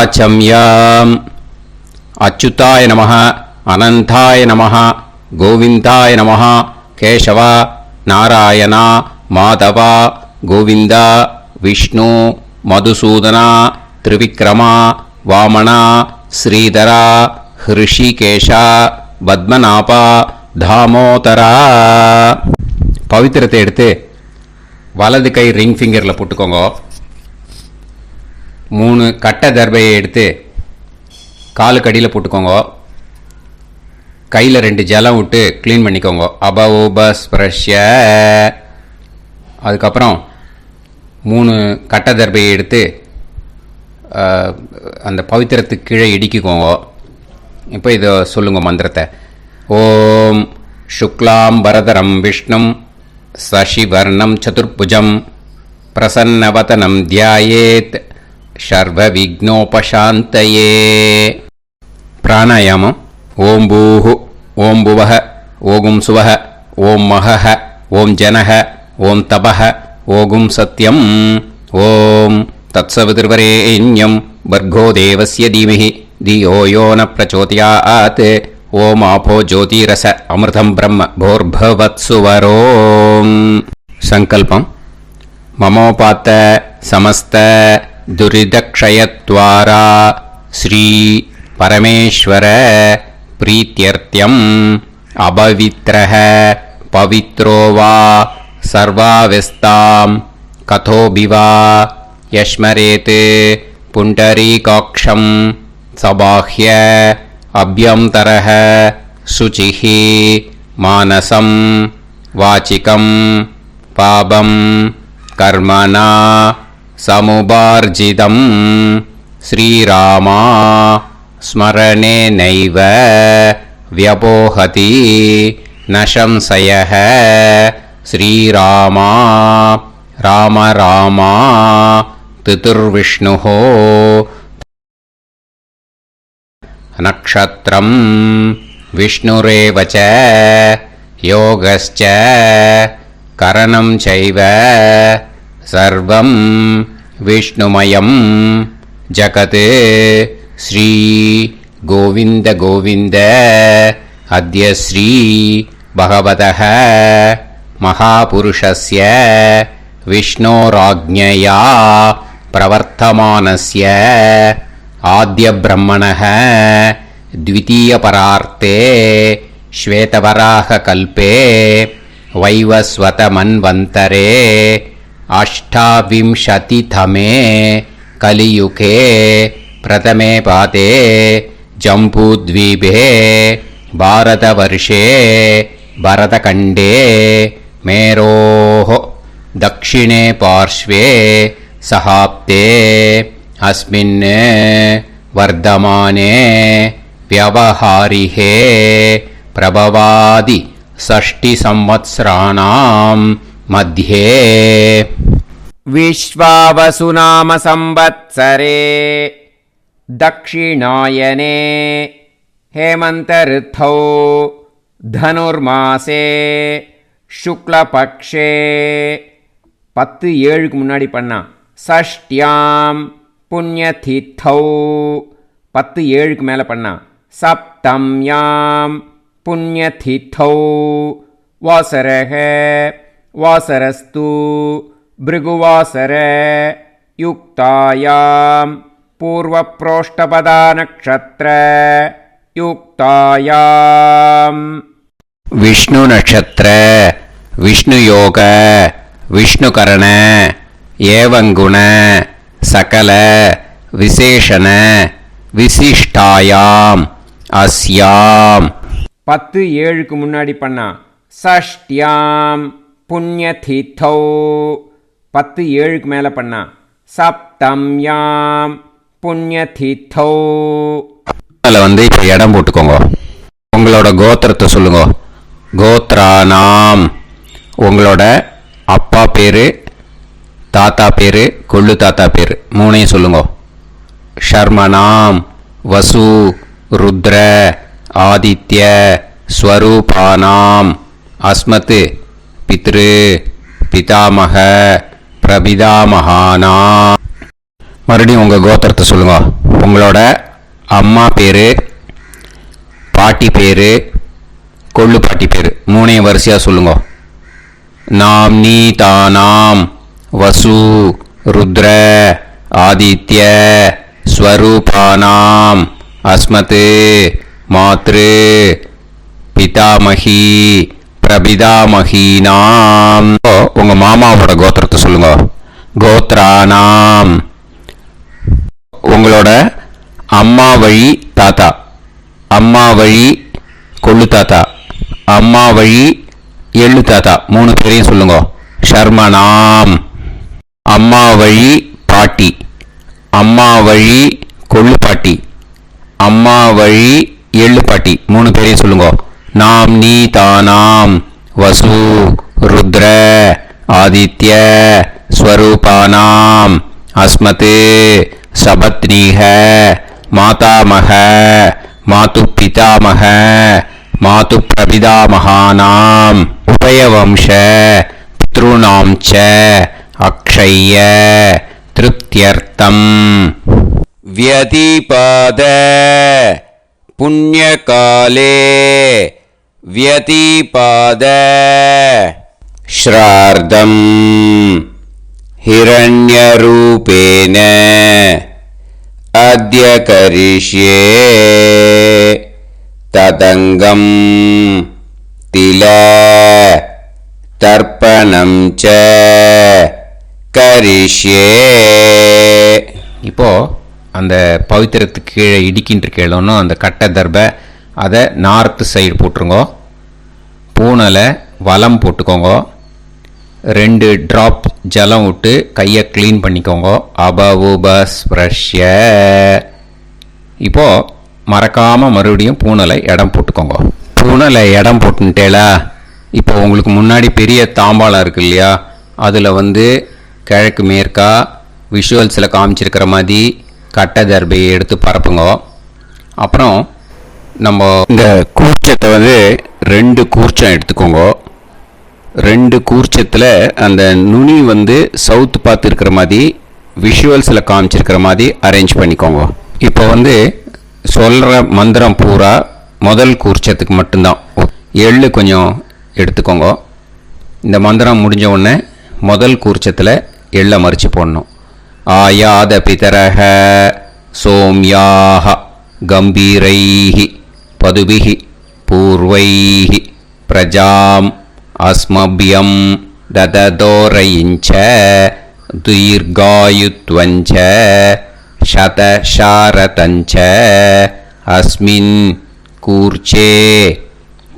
ஆச்சம்யாம். அச்சுதாய நமः, அனந்தாய நமः, கோவிந்தாய நமः, கேசவா, நாராயணா, மாதவா, கோவிந்தா, விஷ்ணு, மதுசூதனா, திரிவிக்ரமா, வாமனா, ஸ்ரீதரா, ஹிருஷிகேஷா, பத்மநாபா, தாமோதரா. பவித்திரத்தை எடுத்து வலது கை ரிங் ஃபிங்கரில் போட்டுக்கோங்க. 3 கட்டை தர்பையை எடுத்து காலுக்கடியில் போட்டுக்கோங்க. கையில் 2 ஜலம் விட்டு க்ளீன் பண்ணிக்கோங்க. அபஓபஸ்பிரஷ்ய. அதுக்கப்புறம் 3 கட்டை தர்பையை எடுத்து அந்த பவித்திரத்துக்கு கீழே இடிக்கிக்கோங்க. இப்போ இதை சொல்லுங்க மந்திரத்தை. ஓம் சுக்லாம் வரதரம் விஷ்ணும் சசிவர்ணம் சதுர்புஜம் பிரசன்னவதனம் தியாயேத் சர்வ விக்னோபசாந்தயே. பிராணாயாமம். ஓம் பூஹு, ஓம் புவஹ, ஓகும் சுவஹ, ஓம் மஹஹ, ஓம் ஜனஹ, ஓம் தபஹ, ஓகும் சத்யம். ஓம் தத்சவிதுர்வரேண்யம் வர்கோ தேவஸ்ய தீமஹி தியோ யோ ந பிரச்சோதயாத். ஓம் ஆபோ ஜோதிரச அமிர்தம் பிரம்ம போர்பவத்சுவரோம். சங்கல்பம். மமோபாத்த சமஸ்த துரிதக்ஷயத்வாரா ஸ்ரீ பரமேஸ்வர பிரீத்யர்த்தியம் அபவித்ரஹ பவித்ரோ வா சர்வாவஸ்தாம் கதோபிவா யஸ்மரேத் புண்டரீகாக்ஷம் சபாஹ்ய அப்யந்தரஹ சுசிஹி மானசம் வாசிகம் பாபம் கர்மணா சமுபார்ஜிதம் ஸ்ரீராமா ஸ்மரணேனைவ வ்யபோஹதி நசம்சயஹ. ஸ்ரீராமா ராம ராமா திதிர்விஷ்ணுஹோ. நக்ஷத்ரம் விஷ்ணுரேவ ச யோகஸ்ச கரணம் சைவ சர்வம் விஷ்ணுமயம் ஜகத். ஸ்ரீ கோவிந்த கோவிந்த அத்ய ஸ்ரீ பகவதः மகாபுருஷஸ்ய விஷ்ணோராஜ்ஞயா பிரவர்த்தமானஸ்ய ஆத்ய பிரம்மணः த்விதீயபரார்த்தே ஸ்வேதவராக கல்பே வைவஸ்வத மன்வந்தரே அஷ்டாவிம்சதிதமே கலியுகே பிரதமே பாதே ஜம்பூத்வீபே பாரதவர்ஷே பரதகண்டே மேரோः दक्षिणे पार्श्वे सहाप्ते अस्मिन् वर्धमाने व्यवहारिहे प्रभवादि षष्टिसंवत्सराणां मध्ये विश्वावसुनाम संवत्सरे दक्षिणायने हेमंत ऋतौ धनुर्मासे शुक्लपक्षे 10-7 முன்னாடி பண்ணா சஷ்டியாம் புண்ணியதித்தௌ 10-7 மேலே பண்ணா சப்தம்யாம் புண்ணியதித்தௌ வாசரஹ வாசரஸ்து பிருகுவாசர யுக்தாயாம் பூர்வப்ரோஷ்டபதா நக்ஷத்ர யுக்தாயாம் விஷ்ணு நட்சத்திர விஷ்ணு யோக விஷ்ணுகரண ஏவங்குண சகல விசேஷண விசிஷ்டாயாம் அஸ்யாம் 10-7 முன்னாடி பண்ணா சஷ்டியாம் புண்ணியதித்தௌ 10-7 மேலே பண்ணா சப்தம்யாம் புண்ணியதித்தௌ. அதில் வந்து இப்போ இடம் போட்டுக்கோங்க. உங்களோட கோத்திரத்தை சொல்லுங்க. கோத்ரானாம் உங்களோட அப்பா பேர், தாத்தா பேர், கொள்ளு தாத்தா பேர் 3ஐயும் சொல்லுங்க. ஷர்மனாம் வசு ருத்ர ஆதித்ய ஸ்வரூபானாம் அஸ்மத் பித்ரு பிதாமக பிரபிதாமகானா. மறுபடியும் உங்கள் கோத்திரத்தை சொல்லுங்க. உங்களோட அம்மா பேர், பாட்டி பேர், கொள்ளு பாட்டி பேர் மூணையும் வரிசையாக சொல்லுங்க. நாம் நீ தானாம் வசு ருத்ர ஆதித்ய ஸ்வரூபானாம் அஸ்மத் மாத்ரு பிதாமகி பிரபிதாமகீனாம். உங்க மாமாவோட கோத்திரத்தை சொல்லுங்க. கோத்ரானாம். உங்களோட அம்மா வழி தாத்தா, அம்மா வழி கொள்ளு தாத்தா, அம்மா வழி எள்ளு தாத்தா மூணு பேரையும் சொல்லுங்க. ஷர்மனாம். அம்மா வழி பாட்டி, அம்மா வழி கொள்ளு பாட்டி, அம்மா வழி எள்ளு பாட்டி மூணு பேரையும் சொல்லுங்க. நாம் நீ தானாம் வசு ருத்ர ஆதித்ய ஸ்வரூபானாம் அஸ்மத் சபத்னீஹ மாதாமக மாது பிதாமக மாது பிரபிதாமகானாம் உபயவம்ச பித்ருணாம் ச அக்ஷய்ய திருப்தியர்த்தம் வியதிபாத புண்ணியகாலே வியதிபாத ஸ்ரார்த்தம் ஹிரண்யரூபேன அத்ய கரிஷ்யே ததங்கம் தில தர்ப்பணம் ச கரிஷ்யே. இப்போ அந்த பவித்திரத்துக்கு கீழே இடிக்கின்ற கீழே அந்த கட்டை தர்பை அதை நார்த்து சைடு போட்டுருங்க. பூனலை வலம் போட்டுக்கோங்க. 2 ட்ராப் ஜலம் விட்டு கையை க்ளீன் பண்ணிக்கோங்க. அபவுபஸ்ப்ரஷ்ய. இப்போது மறக்காமல் மறுபடியும் பூனலை இடம் போட்டுக்கோங்க. பூனலை இடம் போட்டுட்டேலா. இப்போ உங்களுக்கு முன்னாடி பெரிய தாம்பாளம் இருக்கு இல்லையா, அதில் கிழக்கு மேற்கா விஷுவல்ஸில் காமிச்சிருக்கிற மாதிரி கட்டை தர்பையை எடுத்து பரப்புங்க. அப்புறம் நம்ம இந்த கூர்ச்சத்தை 2 கூர்ச்சம் எடுத்துக்கோங்க. 2 கூர்ச்சத்தில் அந்த நுனி சவுத்து பார்த்து இருக்கிற மாதிரி விஷுவல்ஸில் காமிச்சிருக்கிற மாதிரி அரேஞ்ச் பண்ணிக்கோங்க. இப்போ சொல்கிற மந்திரம் பூரா முதல் கூர்ச்சத்துக்கு மட்டும்தான். எள்ளு கொஞ்சம் எடுத்துக்கோங்க. இந்த மந்திரம் முடிஞ்ச உடனே முதல் கூர்ச்சத்தில் எள்ளை மறித்து போடணும். ஆயாத பிதரஹ சோம்யாக கம்பீரைஹி பதுபிஹி பூர்வைஹி பிரஜாம் அஸ்மபியம் தததோரயிஞ்ச தீர்காயுத்வஞ்ச சதசாரதஞ்ச அஸ்மின் கூர்ச்சே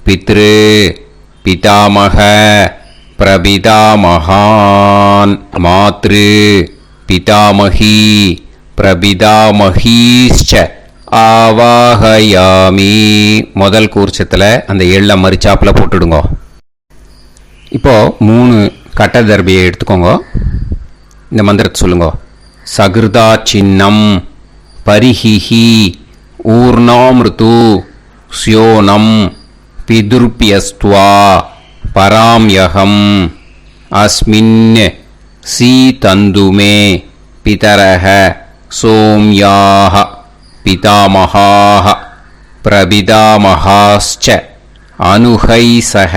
பித்ரு பிதாமக பிரபிதாமகான் மாத்ரு பிதாமகி பிரபிதாமகீஷ்ச ஆவாஹயாமி. முதல் கூர்ச்சத்தில் அந்த எள்ளை மறிச்சாப்பில் போட்டுடுங்க. இப்போது 3 கட்டை தர்பையை எடுத்துக்கோங்க. இந்த மந்திரத்தை சொல்லுங்க. சகிருதா சின்னம் பரிஹிஹி ஊர்ணாமிருது ஸ்யோனம் பிதுர்பியஸ்துவா பராம்யகம் அஸ்மின் சீதந்துமே பிதரஹ சோம்யாக பிதாமகாः பிரபிதாமகாஸ்ச அனுஹைசஹ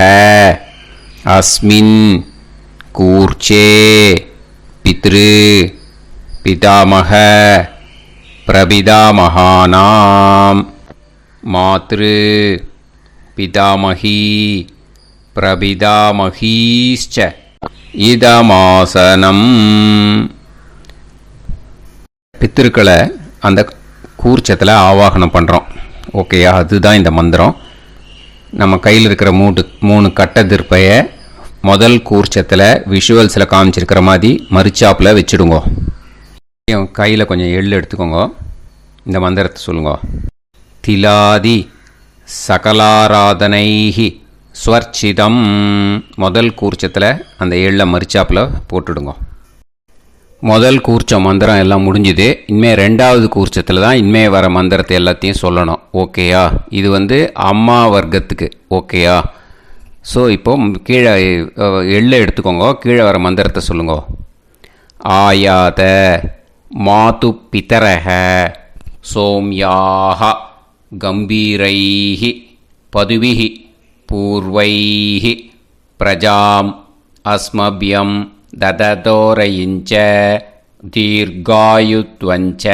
அஸ்மின் கூர்ச்சே பித்ரு பிதாமக பிரபிதாமகானாம் மாத்ரு பிதாமகி பிரபிதாமகீஷ்ச இதமாசனம். பித்திருக்களை அந்த கூர்ச்சத்தில் ஆவாகனம் பண்ணுறோம். ஓகேயா? அதுதான் இந்த மந்திரம். நம்ம கையில் இருக்கிற 3 கட்டை திருப்பையை முதல் கூர்ச்சத்தில் விஷுவல்ஸில் காமிச்சிருக்கிற மாதிரி மறிச்சாப்பில் வச்சுடுங்க. கையில் கொஞ்சம் எள்ளு எடுத்துக்கோங்க. இந்த மந்திரத்தை சொல்லுங்க. திலாதி சகலாராதனைஹி ஸ்வர்ச்சிதம். முதல் கூர்ச்சத்தில் அந்த எள்ளை மறிச்சாப்பில் போட்டுடுங்க. முதல் கூர்ச்சம் மந்திரம் எல்லாம் முடிஞ்சுது. இனிமேல் 2வது கூர்ச்சத்தில் தான் இனிமேல் வர மந்திரத்தை எல்லாத்தையும் சொல்லணும். ஓகேயா? இது அம்மா வர்க்கத்துக்கு. ஓகேயா? ஸோ இப்போ கீழே எள்ளை எடுத்துக்கோங்க. கீழே வர மந்திரத்தை சொல்லுங்க. ஆயாத மாது பிதரஹ சோம்யாஹ கம்பீரைஹி பதுவிஹி பூர்வைஹி பிரஜாம் அஸ்மப்யம் தததோரயிஞ்ச தீர்காயுத்வஞ்ச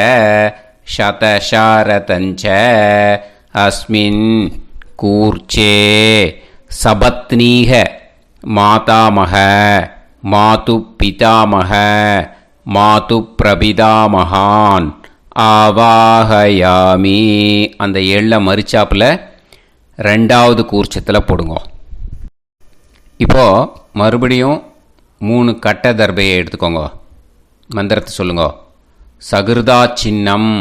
சதசாரதஞ்ச அஸ்மின் கூர்ச்சே சபத்னீஹ மாதாமஹ மாது பிதாமஹ மாது பிரபிதாமகான் ஆவாஹயாமி. அந்த எள்ள மரிச்சாப்பில் ரெண்டாவது கூர்ச்சத்தில் போடுங்க. இப்போது மறுபடியும் 3 கட்ட தர்பையை எடுத்துக்கோங்க. மந்திரத்தை சொல்லுங்க. சகிருதா சின்னம்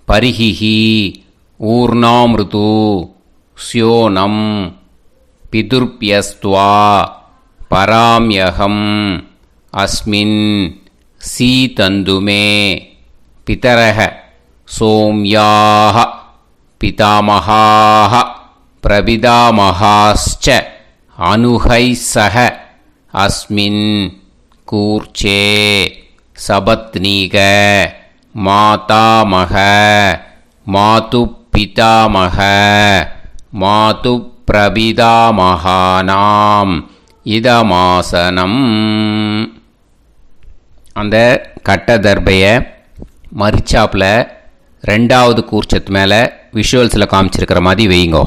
பரிஹிஹி ஊர்ணாமிருது ஸ்யோனம் பிதுர்பியஸ்துவா பராம்யகம் அஸ்மின் சீதந்துமே பிதரஹ சோம்யாஹ பிதாமஹாஹ பிரபிதாமஹாஸ்ச அனுஹைசஹ அஸ்மின் கூர்ச்சே சபத்னீக மாதாமஹ மாது பிதாமஹ மாது பிரபிதாமகானாம் இதமாசனம். அந்த கட்ட தர்பையை மரிச்சாப்பில் ரெண்டாவது கூர்ச்சத்து மேலே விஷுவல்ஸில் காமிச்சிருக்கிற மாதிரி வைங்கோ.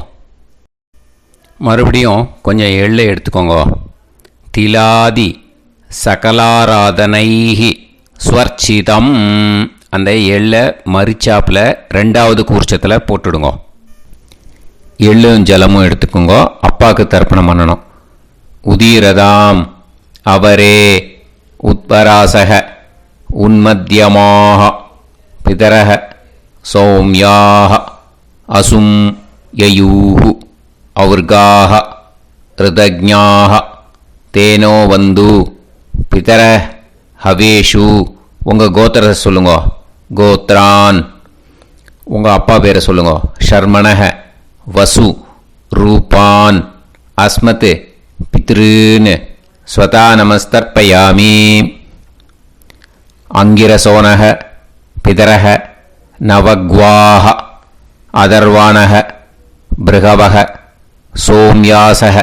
மறுபடியும் கொஞ்சம் எள்ளை எடுத்துக்கோங்க. திலாதி சகலாராதனைஹி ஸ்வர்ச்சிதம். அந்த எள்ளை மரிச்சாப்பில் ரெண்டாவது கூர்ச்சத்தில் போட்டுடுங்க. எள்ளும் ஜலமும் எடுத்துக்கோங்க. அப்பாவுக்கு தர்ப்பணம் பண்ணணும். உதீரதாம் அவரே உத்வராசக உன்மத்யமாக பிதரஹ சௌம்யாக அசும் யயூஹு ஔர்காஹ ரிதஜ்ஞாஹ தேனோ வந்து பிதர ஹவேஷு. உங்கள் கோத்திரத்தை சொல்லுங்க. கோத்ரான். உங்கள் அப்பா பேரை சொல்லுங்க. ஷர்மணஹ வசு ரூபான் அஸ்மத் பித்ருன்னு ஸ்வதா நமஸ்தர்ப்பயாமி. அங்கிரசோனஹ பிதரஹ நவக்வாஹ அதர்வாணஹ பிருகவஹ சோம்யாசஹ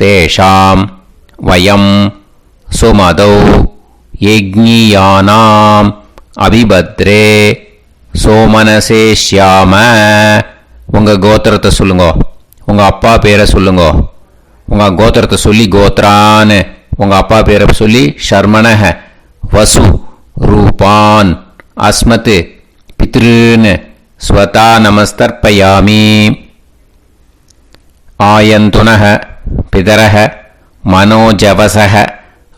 தேஷாம் வயம் சுமதௌ யஜ்ஞியானாம் அபிபத்ரே சோமனசேஷ்யாம. உங்கள் கோத்திரத்தை சொல்லுங்க. உங்கள் அப்பா பேரை சொல்லுங்க. உங்கள் கோத்திரத்தை சொல்லி கோத்ரான்னு, உங்கள் அப்பா பேரை சொல்லி ஷர்மணஹ வசு ரூபான் அஸ்மத் பித்ருன்னு ஸ்வதா நமஸ்தர்ப்பயாமி. ஆயந்துனஹ பிதரஹ மனோஜவசஹ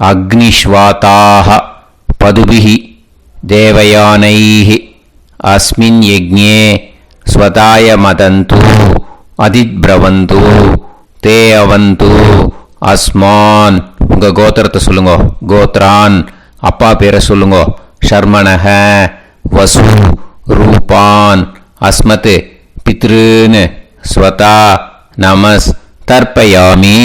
அக்னிஷ்வாதாஹ பதுபிஹி தேவயானைஹி அஸ்மின் யஜ்ஞே ஸ்வதாய மதந்து அதித்ப்ரவந்து தே அவந்து அஸ்மான். உங்கள் கோத்திரத்தை சொல்லுங்க. கோத்ரான். அப்பா பேரை சொல்லுங்க. ஷர்மணஹ வசு ரூபான் அஸ்மத் பித்ருன்னு ஸ்வதா நமஸ் தர்ப்பயாமி.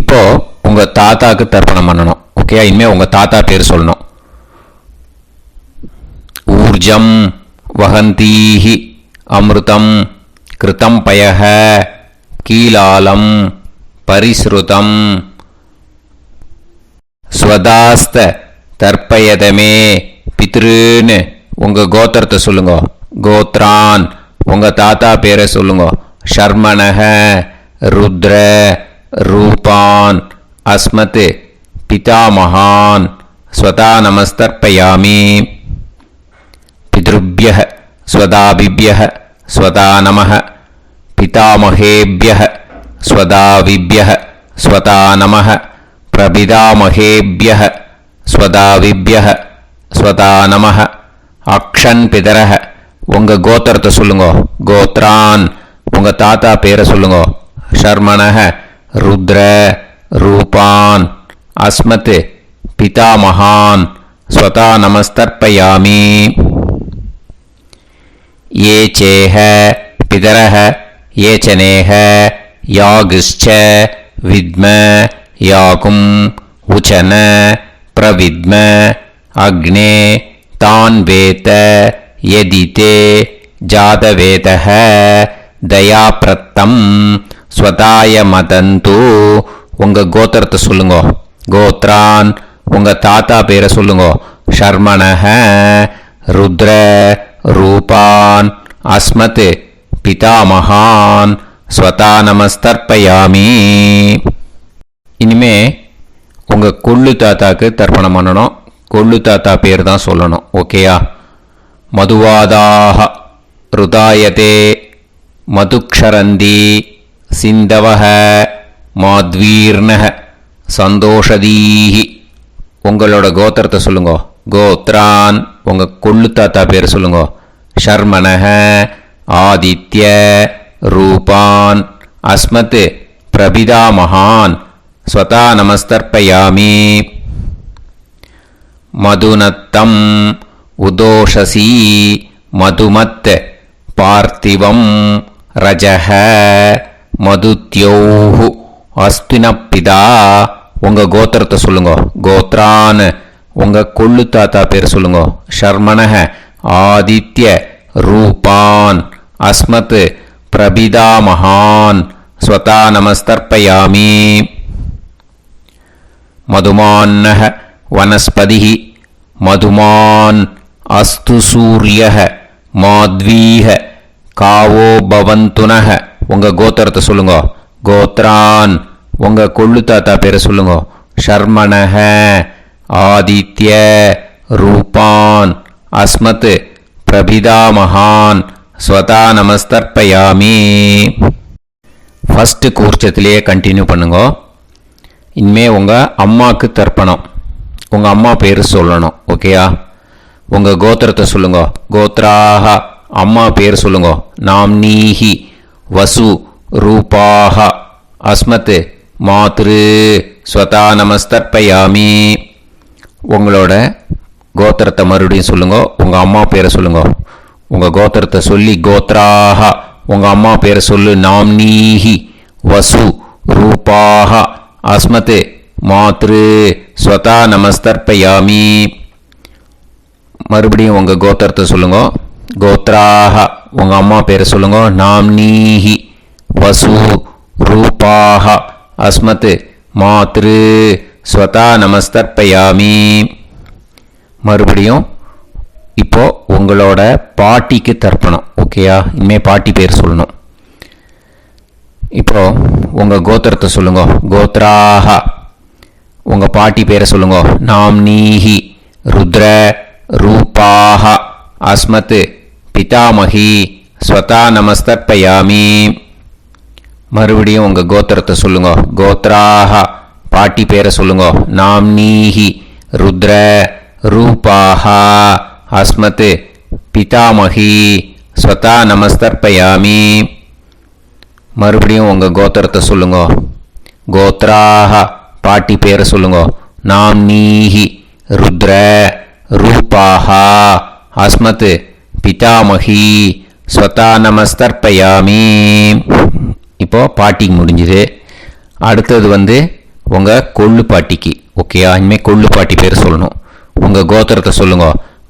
இப்போ உங்கள் தாத்தாக்கு தர்ப்பணம் பண்ணணும். ஓகே, இனிமேல் உங்கள் தாத்தா பேர் சொல்லணும். ஊர்ஜம் வஹந்தீஹி அமிர்தம் கிருதம் பயஹ கீலாலம் பரிஸ்ருதம் ஸ்வதாஸ்த தர்ப்பயதமே பித்ருன்னு. உங்கள் கோத்திரத்தை சொல்லுங்க. கோத்ரான். உங்கள் தாத்தா பேரை சொல்லுங்க. ஷர்மணஹ ருத்ர ரூபான் அஸ்மத் பிதாமகான் ஸ்வதா நமஸ்தர்ப்பயாமி. பித்ருப்யஹ ஸ்வதாபிப்யஹ ஸ்வதா நமஹ பிதாமகேப்யஹ ஸ்வதாவிப்யஹ ஸ்வதா நமஹ பிரபிதாமகேப்யஹ ஸ்வதாவிப்யஹ ஸ்வதா நமஹ. அக்ஷன் பிதரஹ. உங்கள் கோத்திரத்தை சொல்லுங்க. கோத்ரான். உங்கள் தாத்தா பேரை சொல்லுங்க. ஷர்மணஹ ருத்ர ரூபான் அஸ்மத் பிதாமகான் ஸ்வதா நமஸ்தர்ப்பயாமி. ये चेह पितरः ये चनेह यागश्च विद्म याकुं उचन प्रविद्म अग्ने तान् वेत यदि ते जातवेदः दयाप्रत्तम स्वताय मदन्तु உங்கள் கோத்திரத்தை சொல்லுங்க. கோத்ரான் உங்கள் தாத்தா பேரை சொல்லுங்க. ஷர்மணஹ ருத்ர ரூபான் அஸ்மத் பிதாமகான் ஸ்வதா நமஸ்தர்ப்பயாமி. இனிமே உங்கள் கொள்ளு தாத்தாக்கு தர்ப்பணம் பண்ணணும். கொள்ளு தாத்தா பேர் தான் சொல்லணும். ஓகேயா? மதுவாதாக ருதாயதே மதுக்ஷரந்தி சிந்தவஹ மாத்வீர்ணஹ சந்தோஷதீஹி. உங்களோட கோத்திரத்தை சொல்லுங்க. கோத்ரான் உங்கள் கொள்ளு தாத்தா பேர் சொல்லுங்க. ஷர்மணஹ ஆதித்ய ரூபான் அஸ்மத் பிரபிதாமகான் ஸ்வதா நமஸ்தர்ப்பயாமி. மதுநத்தம் உதோஷசி மதுமத் பார்த்திவம் ரஜஹ மதுத்யோஹு அஸ்தினப்பிதா. உங்கள் கோத்திரத்தை சொல்லுங்க. கோத்ரான் உங்கள் கொள்ளு தாத்தா பேர் சொல்லுங்க. ஷர்மணஹ ஆதித்ய ரூபான் அஸ்மத் பிரபிதாமகான் ஸ்வதா நமஸ்தர்ப்பயாமி. மதுமான்னஹ வனஸ்பதிஹ மதுமான் அஸ்து சூரியஹ மாத்வீஹ காவோ பவந்துனஹ. உங்கள் கோத்திரத்தை சொல்லுங்க. கோத்ரான் உங்கள் கொள்ளு தாத்தா பேரை சொல்லுங்க. ஷர்மணஹ ஆதித்ய ரூபான் அஸ்மத் பிரபிதாமகான் ஸ்வதா நமஸ்தர்ப்பயாமி. ஃபஸ்ட்டு கூர்ச்சத்திலேயே கண்டினியூ பண்ணுங்க. இனிமே உங்கள் அம்மாவுக்கு தர்ப்பணம். உங்கள் அம்மா பேர் சொல்லணும். ஓகேயா? உங்கள் கோத்திரத்தை சொல்லுங்க. கோத்ராக அம்மா பேர் சொல்லுங்க. நாம்னீஹி வசு ரூபாக அஸ்மத் மாத்ரு ஸ்வதா நமஸ்தர்ப்பயாமி. உங்களோட கோத்திரத்தை மறுபடியும் சொல்லுங்க. உங்கள் அம்மா பேரை சொல்லுங்க. உங்கள் கோத்திரத்தை சொல்லி கோத்ராக உங்கள் அம்மா பேரை சொல்லு. நாம்னீஹி வசு ரூபாக அஸ்மத் மாத்ரு ஸ்வதா நமஸ்தர்ப்பயாமி. மறுபடியும் உங்கள் கோத்திரத்தை சொல்லுங்க. கோத்ராக உங்கள் அம்மா பேரை சொல்லுங்க. நாம்னீஹி வசு ரூபாக அஸ்மத் மாத்ரு ஸ்வதா நமஸ்தர்ப்பயாமி. மறுபடியும் இப்போ உங்களோட பாட்டிக்கு தர்ப்பணம். ஓகேயா? இனிமேல் பாட்டி பேர் சொல்லணும். இப்போ உங்கள் கோத்திரத்தை சொல்லுங்க. கோத்ராக உங்கள் பாட்டி பேரை சொல்லுங்க. நாம்னீஹி ருத்ர ரூபாக அஸ்மத் பிதாமகி ஸ்வதா நமஸ்தர்ப்பயாமி. மறுபடியும் உங்கள் கோத்திரத்தை சொல்லுங்க. கோத்ராக பாட்டி பேரை சொல்லுங்க. நாம்னீஹி ருத்ர ரூபாக அஸ்மத் பிதாமகி ஸ்வதா நமஸ்தர்ப்பயாமி. மறுபடியும் உங்கள் கோத்திரத்தை சொல்லுங்க. கோத்ராக பாட்டி பேரை சொல்லுங்க. நாம்னீஹி ருத்ர ரூபாக அஸ்மத் பிதாமகி ஸ்வதா நமஸ்தர்ப்பயாமி. இப்போ பாட்டிக்கு முடிஞ்சுது. அடுத்தது உங்கள் கொள்ளு பாட்டிக்கு. ஓகேயா? இனிமேல் கொள்ளு பாட்டி பேர் சொல்லணும். உங்கள் கோத்திரத்தை சொல்லுங்க.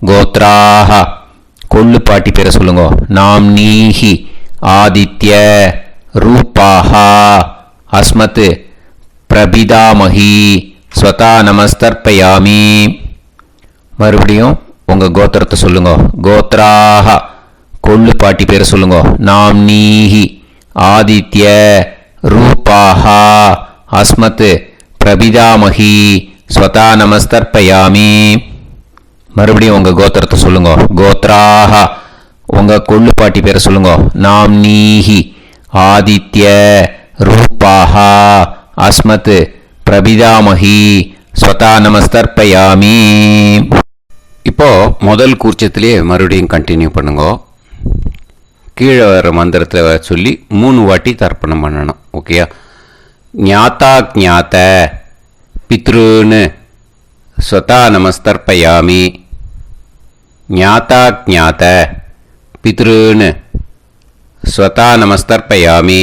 கோத்ராக கொள்ளு பாட்டி பேரை சொல்லுங்க. நாம்னீஹி ஆதித்ய ரூபாக அஸ்மத் பிரபிதாமகி ஸ்வதா நமஸ்தர்ப்பயாமி. மறுபடியும் உங்கள் கோத்திரத்தை சொல்லுங்க. கோத்ராக கொள்ளு பாட்டி பேரை சொல்லுங்க. நாம்னீஹி ஆதித்ய ரூபாக அஸ்மத் பிரபிதாமகி ஸ்வதா நமஸ்தர்ப்பயாமி. மறுபடியும் உங்கள் கோத்திரத்தை சொல்லுங்க. கோத்ராக உங்கள் கொள்ளு பாட்டி பேரை சொல்லுங்க. நாம்னீஹி ஆதித்ய ரூபாக அஸ்மத் பிரபிதாமகி ஸ்வதா நமஸ்தர்ப்பயாமி. இப்போ முதல் கூர்ச்சத்திலே மறுபடியும் கண்டினியூ பண்ணுங்க. கீழே வர மந்திரத்தை சொல்லி 3 வாட்டி தர்ப்பணம் பண்ணணும். ஓகேயா? ஞாத்தா ஞாத்த பித்ருன்னு ஸ்வதா நமஸ்தர்ப்பயாமி. ஞாத்தா ஞாத்த பித்ருன்னு ஸ்வதா நமஸ்தர்ப்பயாமி.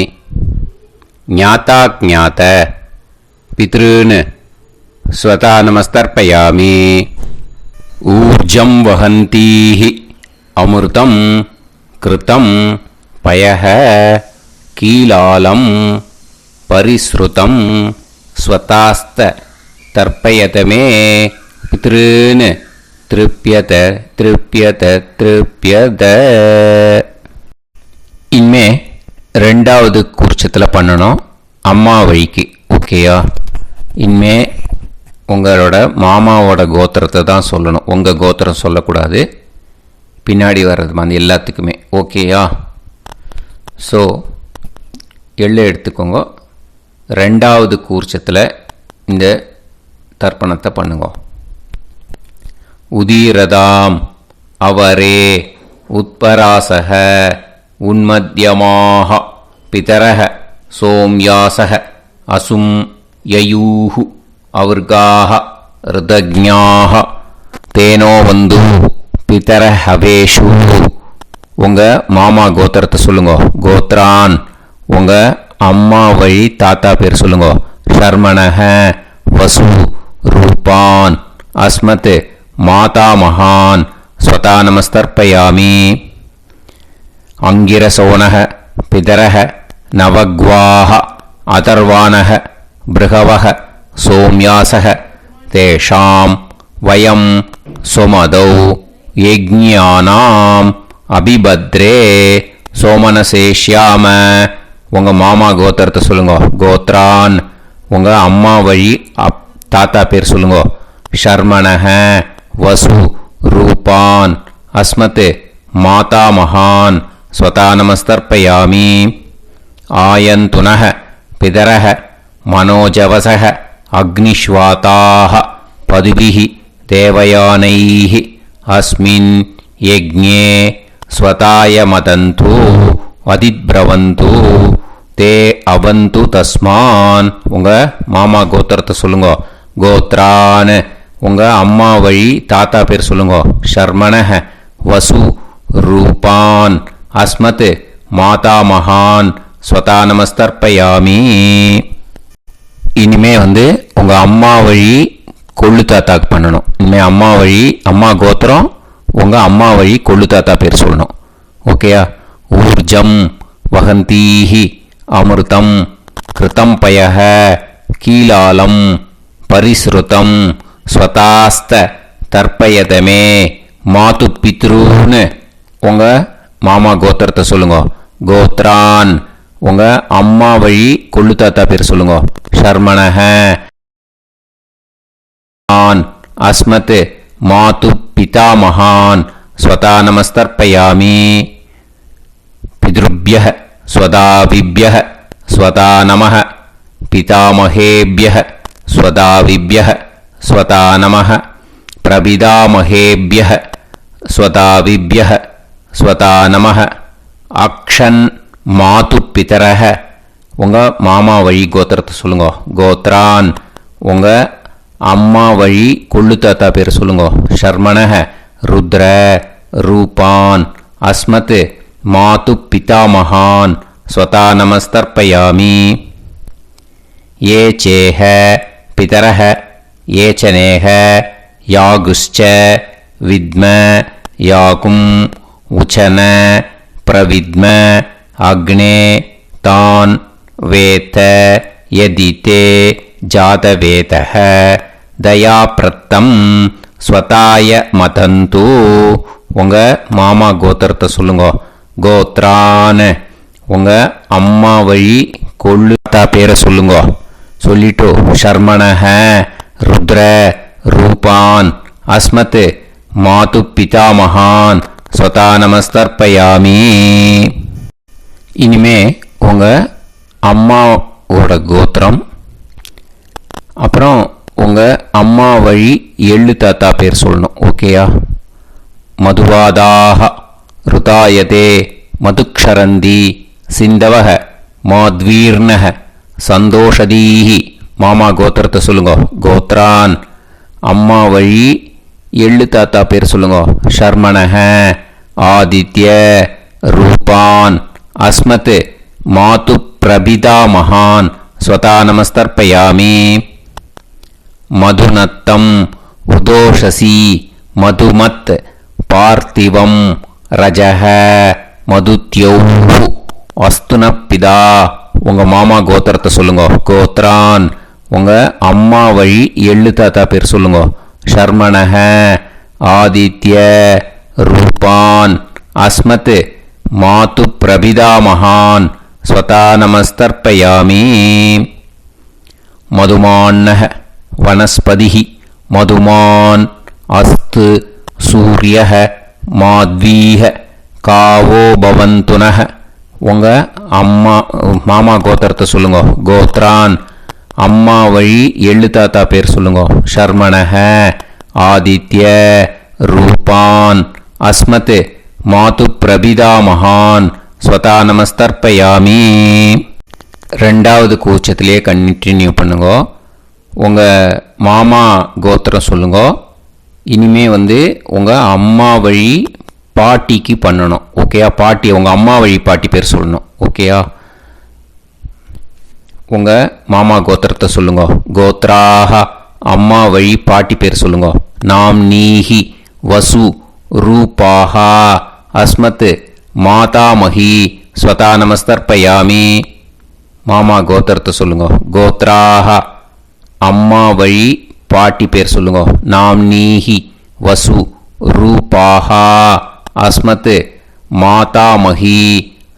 ஞாத்தா ஞாத்த பித்ருன்னு ஸ்வதா நமஸ்தர்ப்பயாமி. ஊர்ஜம் வஹந்தீஹி அமிர்தம் கிருதம் பயஹ கீலாலம் பரிஸ்ருதம் ஸ்வதாஸ்த தர்ப்பயதமே பித்ருன் திருப்யத திருப்யத திருப்யத. இனிமே ரெண்டாவது கூர்ச்சத்தில் பண்ணணும் அம்மா வழிக்கு. ஓகேயா? இனிமே உங்களோட மாமாவோட கோத்திரத்தை தான் சொல்லணும், உங்கள் கோத்திரம் சொல்லக்கூடாது. பின்னாடி வர்றது மாதிரி எல்லாத்துக்குமே. ஓகேயா? ஸோ எள்ளு எடுத்துக்கோங்க. ரெண்டாவது கூர்ச்சத்தில் இந்த தர்ப்பணத்தை பண்ணுங்க. உதீரதாம் அவரே உத்பராசக உன்மத்யமாக பிதரக சோம்யாசக அசும் யயூஹு அவர்காக ருதஜ்ஞாக தேனோ வந்து பிதர ஹவேஷு. உங்கள் மாமா கோத்திரத்தை சொல்லுங்க. கோத்ரான் உங்கள் அம்மா வழி தாத்தா பேர் சொல்லுங்க. ஷர்மணஹ வசு ரூபான் அஸ்மத் மாதா மகான் ஸ்வதா நமஸ்தர்ப்பயாமி. அங்கிரசோனஹ பிதரஹ நவக்வாஹ அதர்வானஹ பிருகவஹ சோம்யாசஹ தேஷாம் வயம் சுமதௌ யஜ்ஞானாம் அபிபத்ரே சோமனசேஷ்யாம. உங்கள் மாமா கோத்திரத்தை சொல்லுங்க. கோத்ரான் உங்கள் அம்மா வழி தாத்தா பேர் சொல்லுங்க. ஷர்மணஹ வசு ரூபான் அஸ்மத் மாதா மகான் ஸ்வதா நமஸ்தர்ப்பயாமி. ஆயந்துனஹ பிதரஹ மனோஜவசஹ அக்னிஷ்வாதாஹ பதுபிஹி தேவயானைஹ அஸ்மின் யஜ்ஞே ஸ்வதாய மதந்து அதிப்ரவந்து தே அவந்து தஸ்மான். உங்கள் மாமா கோத்திரத்தை சொல்லுங்க. கோத்ரான் உங்கள் அம்மா வழி தாத்தா பேர் சொல்லுங்க. ஷர்மணஹ வசு ரூபான் அஸ்மத் மாதா மகான் ஸ்வதா நமஸ்தர்ப்பயாமி. இனிமே உங்கள் அம்மா வழி கொள்ளு தாத்தாக்கு பண்ணணும். இனிமேல் அம்மா வழி அம்மா கோத்திரம் உங்கள் அம்மா வழி கொள்ளு தாத்தா பேர் சொல்லணும். ஓகேயா? ஊர்ஜம் வகந்தீஹி அமிர்தம் கிருதம் பயஹ கீலாலம் பரிஸ்ருதம் ஸ்வதாஸ்த தர்ப்பயதமே மாது பித்ருன்னு உங்கள் மாமா கோத்திரத்தை சொல்லுங்க. கோத்ரான் உங்கள் அம்மா வழி கொள்ளு தாத்தா பேர் சொல்லுங்க. ஷர்மணஹ அஸ்மத் மாது பிதாமகான் ஸ்வதா நமஸ்தர்ப்பயாமி. பித்ருப்யஹ ஸ்வதாவிப்யஹ ஸ்வதா நமஹ பிதாமகேப்யஹ ஸ்வதாவிப்யஹ ஸ்வதா நமஹ பிரபிதாமகேப்யஹ ஸ்வதாவிப்யஹ ஸ்வதா நமஹ. அக்ஷன் மாது பிதரஹ உங்கள் மாமா வழி கோத்திரத்தை சொல்லுங்க. கோத்ரான் உங்கள் அம்மா வழி கொள்ளு தாத்தா பேர் சொல்லுங்க. ஷர்மணஹ ருத்ர ரூபான் அஸ்மத் மாது பிதாமகான் ஸ்வதா நமஸ்தர்ப்பயாமி. ये चेह पितरः ये च नेह यागुश्च विद्म याकुम् उचन प्रविद्म अग्ने तान् वेत यदिते जातवेतः दयाप्रत्तम् स्वताय मदन्तु. உங்கள் மாமா கோத்திரத்தை சொல்லுங்க. கோத்ரான் உங்கள் அம்மா வழி கொள்ளு தாத்தா பேரை சொல்லுங்க. சொல்லிட்டு ஷர்மணஹ ருத்ர ரூபான் அஸ்மத் மாது பிதாமகான் ஸ்வதா நமஸ்தர்ப்பயாமி. இனிமே உங்கள் அம்மாவோட கோத்திரம் அப்புறம் உங்கள் அம்மா வழி எள்ளு தாத்தா பேர் சொல்லணும். ஓகேயா? மதுவாதாக ருதாயதே மதுக்ஷரந்தி சிந்தவக மாத்வீர்ணக சந்தோஷதீஹி. மாமா கோத்திரத்தை சொல்லுங்க. கோத்ரான் அம்மா வழி எள்ளு தாத்தா பேர் சொல்லுங்க. ஷர்மணஹ ஆதித்ய ரூபான் அஸ்மத் மாது பிரபிதா மகான் ஸ்வதா நமஸ்தர்ப்பயாமி. மதுநத்தம் உதோஷசி மதுமத் பார்த்திவம் ரஜஹ மதுத்யௌஹு அஸ்துனப்பிதா உங்கள் மாமா கோத்திரத்தை சொல்லுங்க. கோத்ரான் உங்கள் அம்மா வழி எள்ளு தாத்தா பேர் சொல்லுங்க. ஷர்மணஹ ஆதித்ய ரூபான் அஸ்மத் மாது பிரபிதாமகான் ஸ்வதா நமஸ்தர்ப்பயாமி. மதுமான்னஹ வனஸ்பதிஹி மதுமான் அஸ்து சூரியஹ மாத்வீஹ காவோ பவந்துனஹ உங்கள் அம்மா மாமா கோத்திரத்தை சொல்லுங்க. கோத்ரான் அம்மா வழி எள்ளு தாத்தா பேர் சொல்லுங்க. ஷர்மணஹ ஆதித்ய ரூபான் அஸ்மத் மாது பிரபிதாமகான் ஸ்வதா நமஸ்தர்ப்பயாமி. ரெண்டாவது கூச்சத்திலே கண்டினியூ பண்ணுங்க. உங்கள் மாமா கோத்திரம் சொல்லுங்க. இனிமே உங்கள் அம்மா வழி பாட்டிக்கு பண்ணணும். ஓகேயா? பாட்டி உங்கள் அம்மா வழி பாட்டி பேர் சொல்லணும். ஓகேயா? உங்கள் மாமா கோத்திரத்தை சொல்லுங்க. கோத்ராஹ அம்மா வழி பாட்டி பேர் சொல்லுங்க. நாம் நீஹி வசு ரூபாஹா அஸ்மத் மாதாமஹி ஸ்வதா நமஸ்தர்ப்பயாமி. மாமா கோத்திரத்தை சொல்லுங்க. கோத்ராஹ அம்மா வழி பாட்டி பேர் சொல்லுங்க. நாம் நீஹி வசு ரூபாஹா அஸ்மத் மாதாமஹி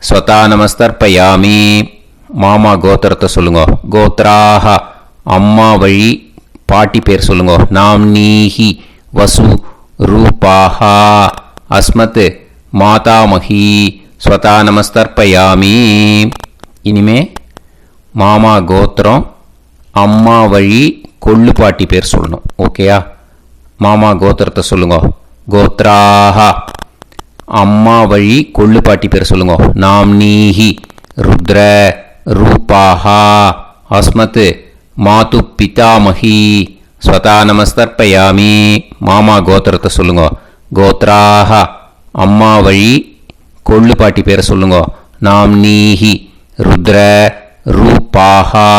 ஸ்வதா நமஸ்தர்ப்பயாமி. மாமா கோத்திரத்தை சொல்லுங்க. கோத்ராஹ அம்மா வழி பாட்டி பேர் சொல்லுங்க. நாம் நீஹி வசு ரூபாஹா அஸ்மத் மாதாமஹி ஸ்வதா நமஸ்தர்ப்பயாமி. இனிமே மாமா கோத்திரம் அம்மா வழி கொள்ளு பாட்டி பேர் சொல்லணும். ஓகேயா? மாமா கோத்திரத்தை சொல்லுங்க. கோத்ராஹ அம்மா வழி கொள்ளு பாட்டி பேர் சொல்லுங்க. நாம் நீஹி ருத்ர ரூபாஹா அஸ்மத் மாது பிதாமஹி ஸ்வதா நமஸ்தர்ப்பயாமி. மாமா கோத்திரத்தை சொல்லுங்க. கோத்ராஹ அம்மா வழி கொள்ளு பாட்டி பேரை சொல்லுங்க. நாம் நீஹி ருத்ர ரூபாஹா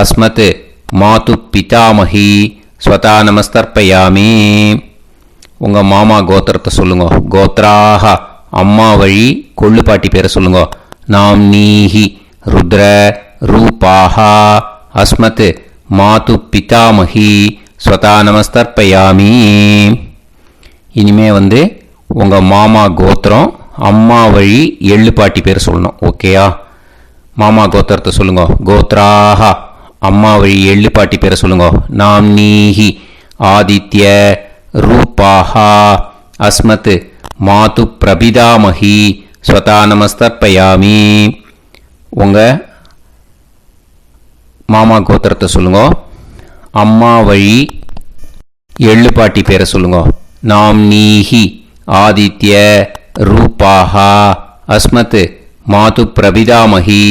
அஸ்மத் மாது பிதாமஹி ஸ்வதா நமஸ்தர்ப்பயாமி. உங்கள் மாமா கோத்திரத்தை சொல்லுங்க. கோத்ராஹ அம்மா வழி கொள்ளு பாட்டி பேரை சொல்லுங்க. நாம் நீஹி ருத்ர ரூபாஹா அஸ்மத் மாது பிதாமஹி ஸ்வதா நமஸ்தர்ப்பயாமி. இனிமே உங்கள் மாமா கோத்திரம் அம்மா வழி எள்ளு பாட்டி பேர் சொல்லணும். ஓகேயா? மாமா கோத்திரத்தை சொல்லுங்க. கோத்ராஹ அம்மா வழி எள்ளு பாட்டி பேரை சொல்லுங்க. நாம் நீஹி ஆதித்ய ரூபாஹா அஸ்மத் மாது பிரபிதாமஹி ஸ்வதா நமஸ்தர்ப்பயாமி. உங்கள் மாமா கோத்திரத்தை சொல்லுங்க. அம்மா வழி எள்ளு பாட்டி பேரை சொல்லுங்க. நாம் நீஹி ஆதித்ய ரூபாஹா அஸ்மத் மாது பிரபிதாமஹி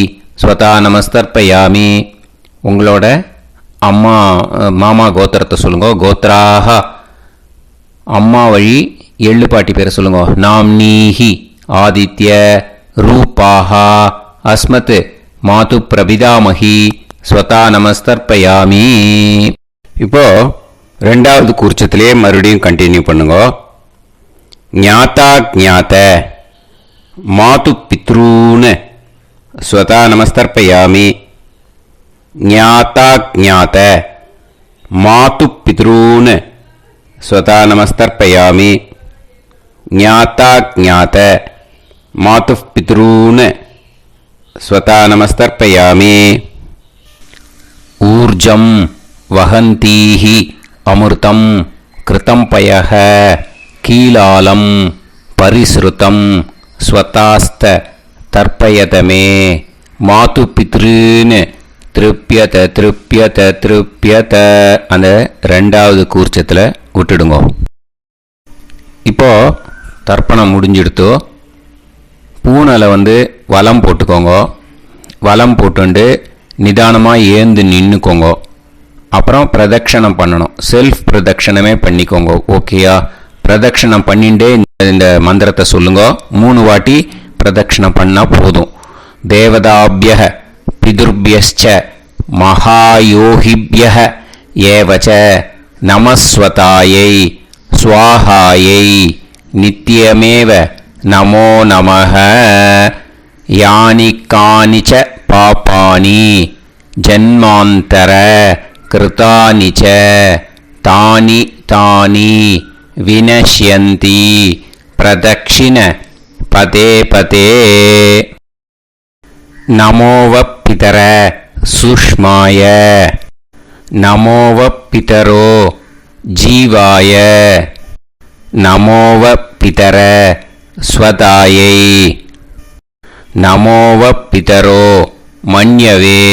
ஸ்வதா நமஸ்தர்ப்பயாமி. உங்களோட அம்மா மாமா கோத்திரத்தை சொல்லுங்க. கோத்ராஹ அம்மா வழி எள்ளு பாட்டி பேரை சொல்லுங்க. நாம் நீஹி ஆதித்ய ரூபாஹா அஸ்மத் மாது பிரபிதாமஹி ஸ்வதா நமஸ்தர்ப்பயாமி. இப்போ ரெண்டாவது கூர்ச்சத்திலே மறுபடியும் கண்டினியூ பண்ணுங்க. ஞாதா ஞாத மாது பித்ரூன் ஸ்வதா நமஸ்தர்ப்பயாமி. ஞாதா ஞாத மாது பித்ரூன் ஸ்வதா நமஸ்தர்ப்பயாமி. ஞாதா ஞாத மாது பித்ரூன் ஸ்வதா நமஸ்தர்ப்பயாமி. ஊர்ஜம் வஹந்தீஹி அமிர்தம் கிருதம் பயஹ கீலாலம் பரிஸ்ருதம் ஸ்வதாஸ்த தர்ப்பயதமே மாது பித்ருன்னு திருப்பியத திருப்பியத திருப்பியத. அந்த ரெண்டாவது கூர்ச்சத்தில் விட்டுடுங்க. இப்போ தர்ப்பணம் முடிஞ்சிடுத்தோ பூனலை வலம் போட்டுக்கோங்க. வலம் போட்டுண்டு நிதானமாக ஏந்து நின்றுக்கோங்க. அப்புறம் பிரதட்சணம் பண்ணணும். செல்ஃப் பிரதட்சணமே பண்ணிக்கோங்க. ஓகேயா? பிரதட்சணம் பண்ணிண்டே இந்த மந்திரத்தை சொல்லுங்க. 3 வாட்டி பிரதட்சணம் பண்ணால் போதும். தேவதாபியः பிதுர்பியஸ்ச மகாயோகிபியः ஏவச நமஸ்வதாயை ஸ்வாஹாயை நித்யமேவ நமோ நமः. யானி கானிச்ச பாபானி ஜன்மாந்தர கிருதானி ச தானி தானி வினஷ்யந்தி பிரதக்ஷிண பதே பதே. நமோவ பிதர சுஷ்மாய நமோவ பிதரோ ஜீவாய நமோவ பிதர ஸ்வதாயை நமோவ பிதரோ மன்யவே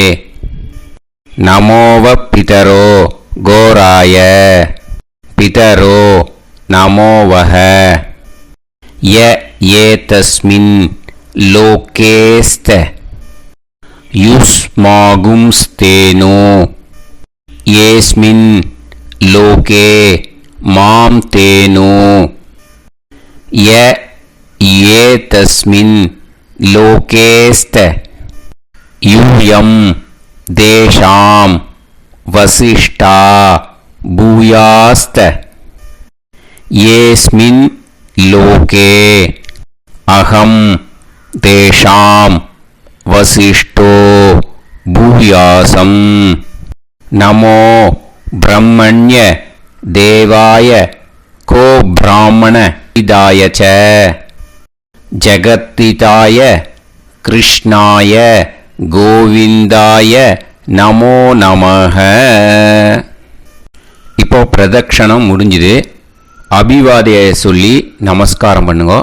நமோவ பிதரோ கோராய பிதரோ நமோவஹ. ய ஏதஸ்மின் லோகேஸ்த யுஸ்மாகும்ஸ்தேனோ ஏஸ்மின் லோகே மாம் தேனோ. ய ஏதஸ்மின் லோகேஸ்த யூயம் தேஷாம் வசிஷ்டா பூயாஸ்த. ஏஸ்மின் லோகே அகம் தேஷாம் வசிஷ்டோ பூயாசம். நமோ பிரம்மண்ய தேவாய கோ பிராமண இதாய ச ஜகத்திதாய கிருஷ்ணாய கோவிந்தாய நமோ நமஹ. இப்போ பிரதக்ஷணம் முடிஞ்சுது. அபிவாதியை சொல்லி நமஸ்காரம் பண்ணுங்க.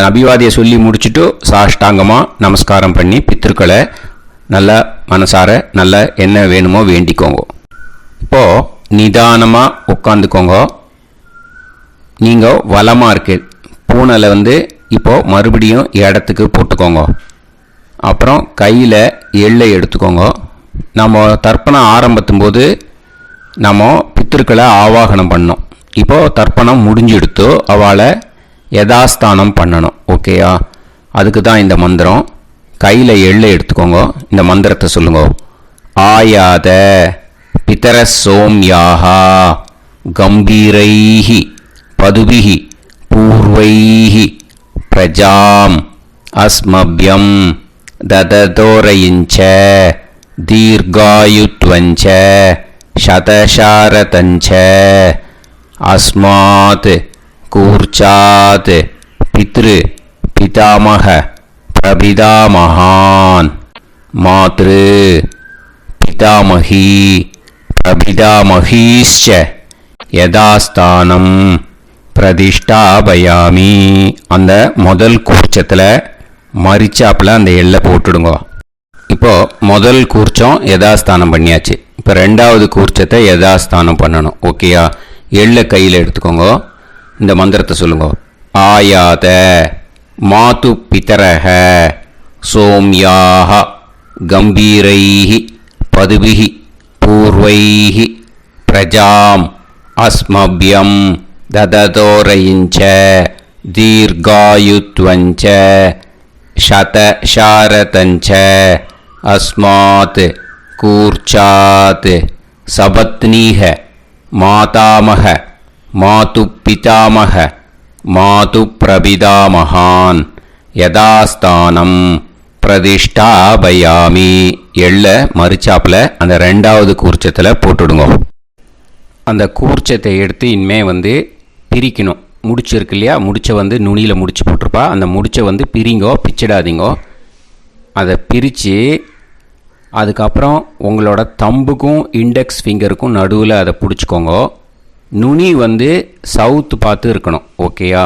அபிவாதியை சொல்லி முடிச்சுட்டு சாஷ்டாங்கமாக நமஸ்காரம் பண்ணி பித்திருக்களை நல்லா மனசார நல்லா என்ன வேணுமோ வேண்டிக்கோங்க. இப்போது நிதானமாக உட்காந்துக்கோங்க. நீங்கள் வலமாக இருக்கு பூனலை இப்போது மறுபடியும் இடத்துக்கு போட்டுக்கோங்க. அப்புறம் கையில் எள்ளை எடுத்துக்கோங்க. நம்ம தர்ப்பணம் ஆரம்பித்தும் போது நம்ம பித்திருக்களை ஆவாகனம் பண்ணோம். இப்போது தர்ப்பணம் முடிஞ்செடுத்து அவளை யதாஸ்தானம் பண்ணணும். ஓகேயா? அதுக்கு தான் இந்த மந்திரம். கையில் எள்ளை எடுத்துக்கோங்க. இந்த மந்திரத்தை சொல்லுங்க. ஆயாத பிதர சோம்யாஹா கம்பீரைஹி பதுபிஹி பூர்வைஹி பிரஜாம் அஸ்மப்யம் தததோரயிஞ்ச தீர்காயுத்வஞ்ச சதசாரதஞ்ச அஸ்மாத் கூர்ச்சாத் பித்ரு பிதாமக பிரபிதாமகான் மாத்ரு பிதாமகி பிரபிதாமகீஷ்ச யதாஸ்தானம் பிரதிஷ்டாபயாமி. அந்த முதல் கூர்ச்சத்தில் மரிச்சாப்பில் அந்த எள்ளை போட்டுடுங்க. இப்போது முதல் கூர்ச்சம் யதாஸ்தானம் பண்ணியாச்சு. இப்போ ரெண்டாவது கூர்ச்சத்தை யதாஸ்தானம் பண்ணணும். ஓகேயா? எள்ளை கையில் எடுத்துக்கோங்க. இந்த மந்திரத்தை சொல்லுங்க. ஆயாத மாது பிதரஹ சோம்யாஹ கம்பீரைஹி பதுபிஹி பூர்வைஹி பிரஜாம் அஸ்மப்யம் தததோரயிஞ்ச தீர்காயுத்வஞ்ச சதசாரதஞ்ச அஸ்மாத் கூர்ச்சாத் சபத்னீஹ மாதாமஹ மாது பிதாமஹ மாது பிரபிதாமகான் யதாஸ்தானம் பிரதிஷ்டாபயாமி. எள்ள மரிச்சாப்பில் அந்த ரெண்டாவது கூர்ச்சத்தில் போட்டுடுங்க. அந்த கூர்ச்சத்தை எடுத்து இனிமே பிரிக்கணும். முடிச்சு இருக்கு இல்லையா? முடிச்சை நுனியில் முடிச்சு போட்டிருப்பா. அந்த முடிச்சை பிரிங்கோ, பிச்சிடாதீங்கோ. அதை பிரித்து அதுக்கப்புறம் உங்களோட தம்புக்கும் இண்டெக்ஸ் ஃபிங்கருக்கும் நடுவில் அதை பிடிச்சிக்கோங்க. நுனி சவுத்து பார்த்து இருக்கணும். ஓகேயா?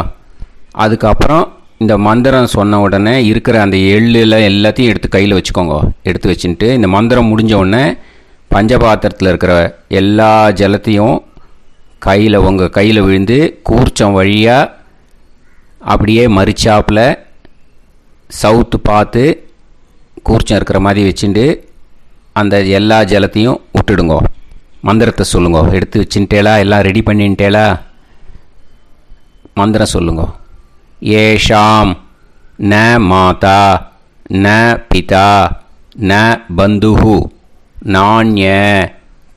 அதுக்கப்புறம் இந்த மந்திரம் சொன்ன உடனே இருக்கிற அந்த எள்ளில் எல்லாத்தையும் எடுத்து கையில் வச்சுக்கோங்க. எடுத்து வச்சுட்டு இந்த மந்திரம் முடிஞ்ச உடனே பஞ்சபாத்திரத்தில் இருக்கிற எல்லா ஜலத்தையும் உங்கள் கையில் விழுந்து கூர்ச்சம் வழியாக அப்படியே மரிச்சாப்பில் சவுத்து பார்த்து கூர்ச்சம் இருக்கிற மாதிரி வச்சுட்டு அந்த எல்லா ஜலத்தையும் விட்டுடுங்க. மந்திரத்தை சொல்லுங்க. எடுத்து வச்சுட்டேலா? எல்லாம் ரெடி பண்ணிட்டேலா? மந்திரம் சொல்லுங்க. ஏஷாம் ந மாதா ந பிதா ந பந்துஹு நாண்ய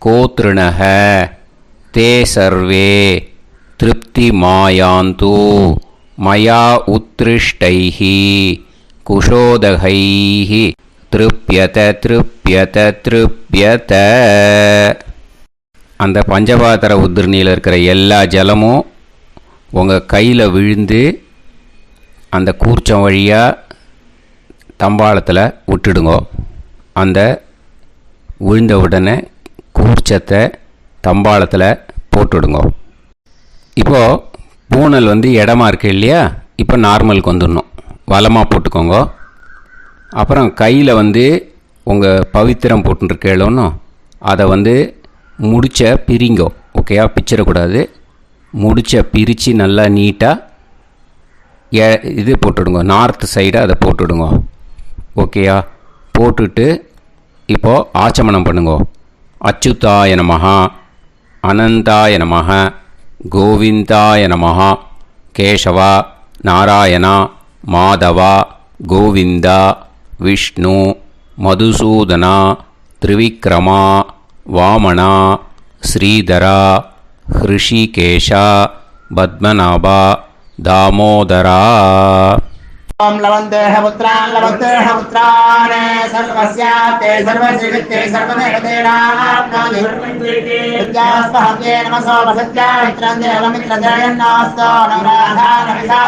கோத்ருணஹ தே சர்வே திருப்தி மாயாந்து மயா உத்ருஷ்டைः குஷோதகைः திருப்யத திருப்யத திருப்யத. அந்த பஞ்சபாத்திர உதிரணியில் இருக்கிற எல்லா ஜலமும் உங்கள் கையில் விழுந்து அந்த கூர்ச்சம் வழியாக தம்பாளத்தில் விட்டுடுங்க. அந்த விழுந்த உடனே கூர்ச்சத்தை தம்பாளத்தில் போட்டுவிடுங்க. இப்போது பூனல் இடமா இருக்கு இல்லையா, இப்போ நார்மலுக்கு வந்துடணும். வலமாக போட்டுக்கோங்க. அப்புறம் கையில் உங்கள் பவித்திரம் போட்டுருக்கேளோன்னு அதை முடிச்ச பிரிங்கோ. ஓகேயா, பிச்சிடக்கூடாது. முடிச்ச பிரித்து நல்லா நீட்டாக இது போட்டுடுங்க. நார்த் சைடை அதை போட்டுடுங்க. ஓகேயா, போட்டுட்டு இப்போது ஆச்சமனம் பண்ணுங்க. அச்சுதாய நமஹ, அனந்தாய நமஹ, கோவிந்தாய நமஹ, கேசவா, நாராயணா, மாதவா, கோவிந்தா, விஷ்ணு, மதுசூதனா, திரிவிக்ரமா, வாமனா, ஸ்ரீதரா, ஹிருஷிகேஷா, பத்மநாபா, தாமோதரா. ओम लवन्तेह पुत्रान् लवन्तेह पुत्रान् सर्वस्याते सर्वश्रीवित्ते सर्वदेवतेनाप्नोति विद्यास्पहव्ये नमसो वसत्या मित्रं देवमित्रजयन्नास्तो नवराधानविषाः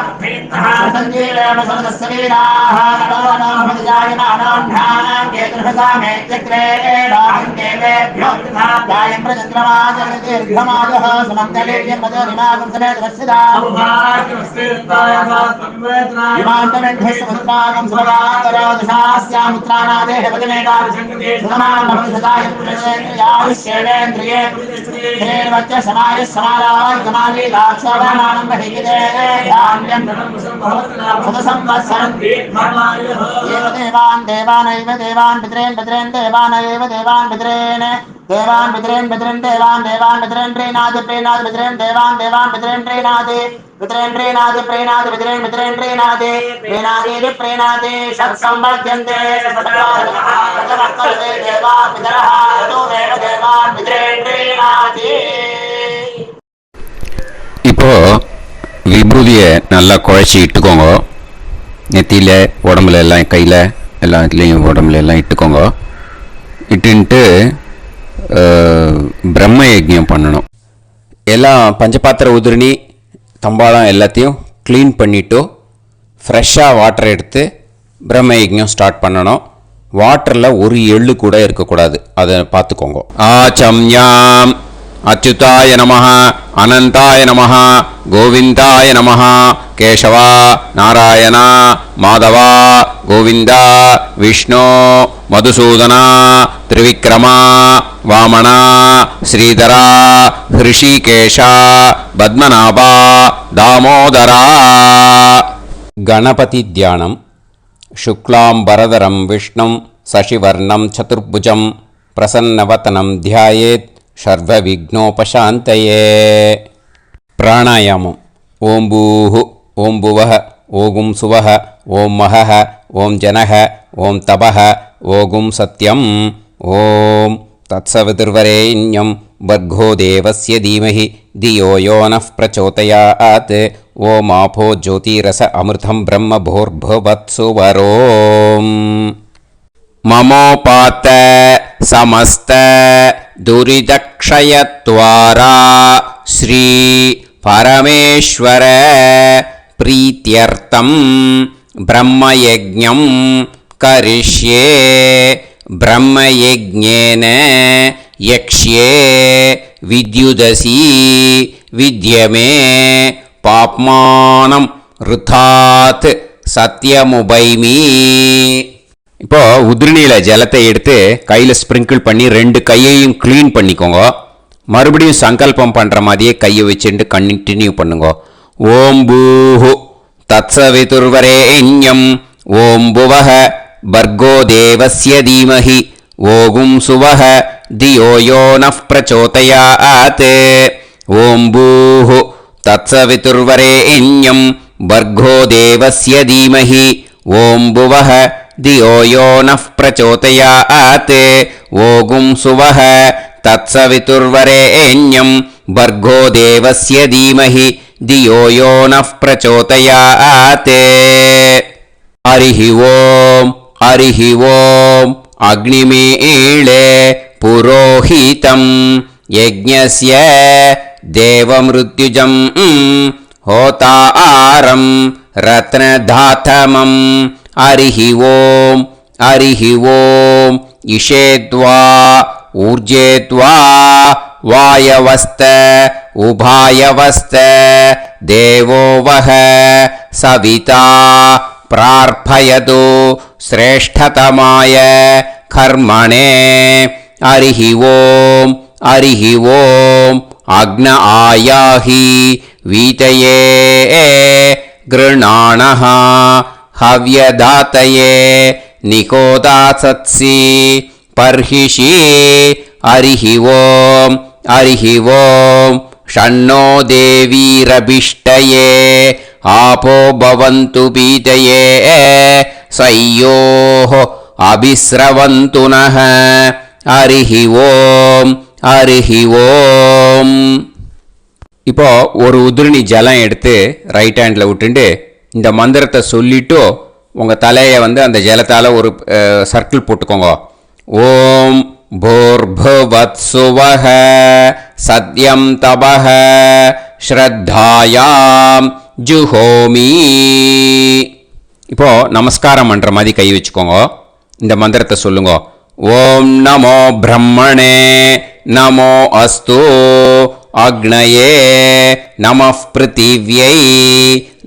सञ्जीवेम समदस्य वीराः नमो नमोऽजायमानां केतुर्भसामे चक्रे देवेभ्यो गायं प्रचन्द्रमाजगदीर्घमाजः समङ्गलेयं पदोनिमागं समेत वत्सदा समुद्रागं सुभगान्तरादशास्यामुत्राणादेह पदमेकाभिसङ्गते सुमानमभिसदायपुरेन्द्रिये धेर्वच्च समाय समाराय कमाली लाक्षावानानं महिगिते धान्यं सदसंवत्सरं एव देवान् देवान् पितरेन् देवानैव देवान् पितरेन् देवान् पितरेन् देवान् पितरेन् प्रीणाति पितरेन् देवान् पितरेन् प्रीणाति पितरेन्द्रेणादि प्रेणादि पितरेन्द्रेणादि प्रेणादि प्रेणादि षट्संवर्ध्यन्ते सततमक्कले देवा पितरः ततोमेव देवान् पितरेन्द्रेणादि. இப்போ விபூதியை நல்லா குழச்சி இட்டுக்கோங்க. நெத்தியில், உடம்புல எல்லாம், கையில் எல்லா இதுலேயும் உடம்புல எல்லாம் இட்டுக்கோங்க. இட்டுன்ட்டு பிரம்ம யஜ்ஞம் பண்ணணும். எல்லாம் பஞ்சபாத்திர உதிரணி தம்பாளம் எல்லாத்தையும் க்ளீன் பண்ணிவிட்டு ஃப்ரெஷ்ஷாக வாட்டர் எடுத்து பிரம்ம யஜ்ஞம் ஸ்டார்ட் பண்ணணும். வாட்டரில் ஒரு எள்ளு கூட இருக்கக்கூடாது, அதை பார்த்துக்கோங்க. ஆச்சம்யாம் அச்சுதாய நமஹ, அனந்தாய நமஹ, கோவிந்தாய நமஹ, கேசவா, நாராயணா, மாதவா, கோவிந்தா, விஷ்ணு, மதுசூதனா, திரிவிக்ரமா, வாமனா, ஸ்ரீதரா, ஹிருஷிகேஷா, பத்மநாபா, தாமோதரா. கணபதி தியானம். சுக்லாம்பரதரம் விஷ்ணும் சசிவர்ணம் சதுர்புஜம் பிரசன்னவதனம் தியாயேத் சர்வவிக்னோபசாந்தயே. பிராணாயாமம். ஓம் பூஹு, ஓம் புவஹ, ஓகும் சுவஹ, ஓம் மஹஹ, ஓம் ஜனஹ, ஓம் தபஹ, ஓகும் சத்யம். ஓம் தத்சவிதுர்வரேண்யம் வர்கோ தேவஸ்ய தீமஹி தியோ யோ நः பிரச்சோதயாத். ஓம் ஆபோ ஜோதிரஸ அமிர்தம் பிரம்ம பூர்புவத்சுவரோம். மமோபாத்த சமஸ்த துரிதக்ஷயத்வாரா ஸ்ரீ பரமேஸ்வர பிரீத்யர்த்தம் பிரம்மயஜ்ஞம் கரிஷ்யே. பிரம்மயஜ்ஞேன யக்ஷ்யே வித்யுதசி வித்யமே பாப்மானம் ருதாத் சத்யமுபைமி. இப்போ உதிரணியில் ஜலத்தை எடுத்து கையில் ஸ்ப்ரிங்கிள் பண்ணி 2 கையையும் க்ளீன் பண்ணிக்கோங்க. மறுபடியும் சங்கல்பம் பண்ணுற மாதிரியே கையை வச்சுட்டு கண்டினியூ பண்ணுங்க. ஓம் பூஹு தத்சவிதுர்வரேண்யம் ஓம் புவஹ பர்கோ தேவஸ்ய தீமஹி ஓகும் சுவஹ தியோ யோ நः பிரச்சோதயாத். ஓம் பூஹு தத்சவிதுர்வரேண்யம் பர்கோ தேவஸ்ய தீமஹி ஓம் புவஹ தியோ யோ நः பிரச்சோதயாத். ஓகும் சுவஹ தத்சவிதுர்வரேண்யம் பர்கோ தேவஸ்ய தீமஹி धियो यो नः प्रचोदयात् हरिः ओम् अग्निमीळे पुरोहितं यज्ञस्य देवमृत्युजं होतारं रत्नधातमं हरिः ओम् इषेद्वा ऊर्जेद्वा वायवस्त उभायवस्त देवो वः सविता प्रार्थयतु श्रेष्ठतमाय कर्मणे हरिः ओम् अग्न आयाहि वीतये गृणाणः हव्यदातये निकोदासत्सि पर्हिषि हरिः ओम् षण्णो देवीरभिष्टये आपो भवन्तु पीतये सयोः अभिस्रवन्तु नः हरिः ओम् இப்போ ஒரு உதிரணி ஜலம் எடுத்து ரைட் ஹேண்டில் விட்டுண்டு இந்த மந்திரத்தை சொல்லிட்டு உங்கள் தலையை வந்து அந்த ஜலத்தால் ஒரு சர்க்கிள் போட்டுக்கோங்க. ஓம் भूर्भुवत्सुवः सत्यं तपः ஸ்ரத்தாயாம் ஜுஹோமி. இப்போ நமஸ்காரம் பண்ணுற மாதிரி கை வச்சுக்கோங்க. இந்த மந்திரத்தை சொல்லுங்க. ஓம் நமோ பிரம்மணே நமோ அஸ்து அக்னயே நமः பிருத்திவ்யை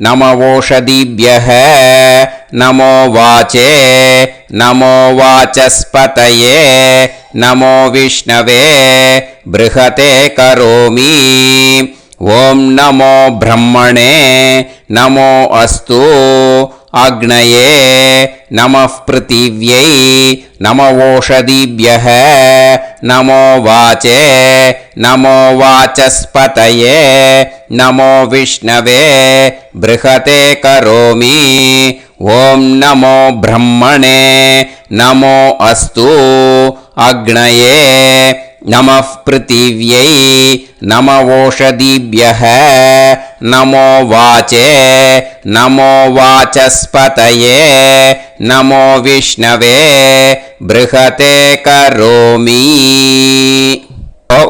நமவோஷதிभ्यः நமோ வாச்சே நமோ வாசஸ்பதயே நமோ விஷ்ணவே ப்ருஹதே கரோமி. ஓம் நமோ பிரம்மணே நமோ அஸ்து அக்னயே நமः பிருத்திவ்யை நமவோஷதிभ्यः நமோ வாச்சே நமோ வாசஸ்பதயே நமோ விஷ்ணவே ப்ருஹதே கரோமி. ஓம் நமோ பிரம்மணே நமோ அஸ்து அக்னயே நமः பிருத்திவ்யை நமவோஷதிभ्यः நமோ வாச்சே நமோ வாசஸ்பதயே நமோ விஷ்ணவே ப்ருஹதே கரோமி.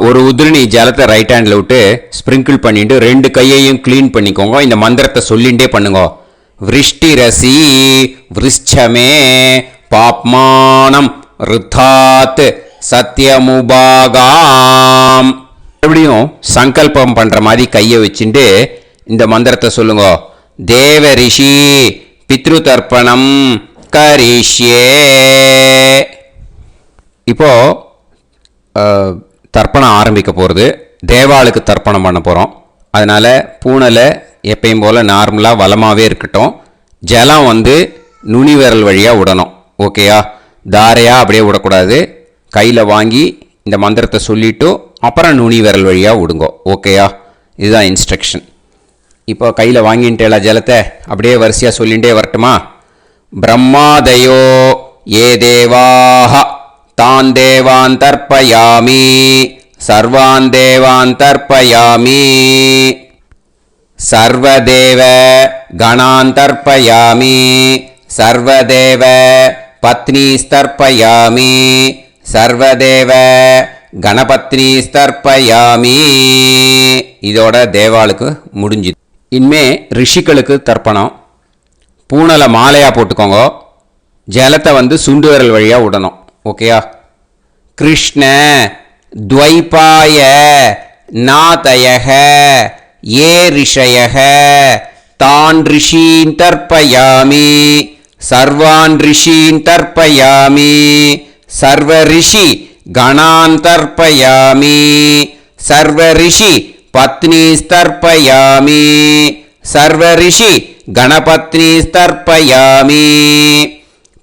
ஒரு உதிரணி ஜலத்தை ரைட் ஹேண்டில் விட்டு ஸ்ப்ரிங்கிள் பண்ணிட்டு ரெண்டு கையையும் க்ளீன் பண்ணிக்கோங்க. இந்த மந்திரத்தை சொல்லிகிட்டே பண்ணுங்க. விருஷ்டிரசி விருஷ்சமே பாப்மானம் ருத்தாத் சத்யமுபாகாம். எப்படியும் சங்கல்பம் பண்ணுற மாதிரி கையை வச்சுட்டு இந்த மந்திரத்தை சொல்லுங்க. தேவ ரிஷி பித்ரு தர்ப்பணம் கரிஷ்யே. இப்போ தர்ப்பணம் ஆரம்பிக்க போகிறது. தேவாளுக்கு தர்ப்பணம் பண்ண போகிறோம். அதனால் பூனலை எப்பயும் போல் நார்மலாக வளமாகவே இருக்கட்டும். ஜலம் வந்து நுனி விரல் வழியாக விடணும். ஓகேயா? தாரையாக அப்படியே விடக்கூடாது. கையில் வாங்கி இந்த மந்திரத்தை சொல்லிவிட்டு அப்புறம் நுனி விரல் வழியாக விடுங்க. ஓகேயா? இதுதான் இன்ஸ்ட்ரக்ஷன். இப்போ கையில் வாங்கிட்டேல ஜலத்தை அப்படியே வரிசையாக சொல்லிகிட்டே வரட்டுமா? பிரம்மாதயோ ஏ தேவாஹ தான் தேவான் தர்ப்பயாமி சர்வான் தேவான் தர்ப்பயாமி சர்வதேவ கணான் தர்ப்பயாமி சர்வதேவ பத்னீஸ்தர்ப்பயாமி சர்வதேவ கணபத்னீஸ்தர்ப்பயாமி. இதோட தேவாளுக்கு முடிஞ்சுது. இனிமே ரிஷிகளுக்கு தர்ப்பணம். பூனலை மாலையாக போட்டுக்கோங்க. ஜலத்தை வந்து சுண்டு விரல் வழியாக விடணும். ஓகேயா? கிருஷ்ண துவைபாய நாதயக ஏ ரிஷயக தான் ரிஷீன் தர்ப்பயாமி சர்வான் ரிஷீன் தர்ப்பயாமி சர்வ ரிஷி கணான் தர்ப்பயாமி சர்வ ரிஷி பத்னீஸ்தர்ப்பயாமி சர்வ ரிஷி கணபத்னீஸ்தர்ப்பயாமி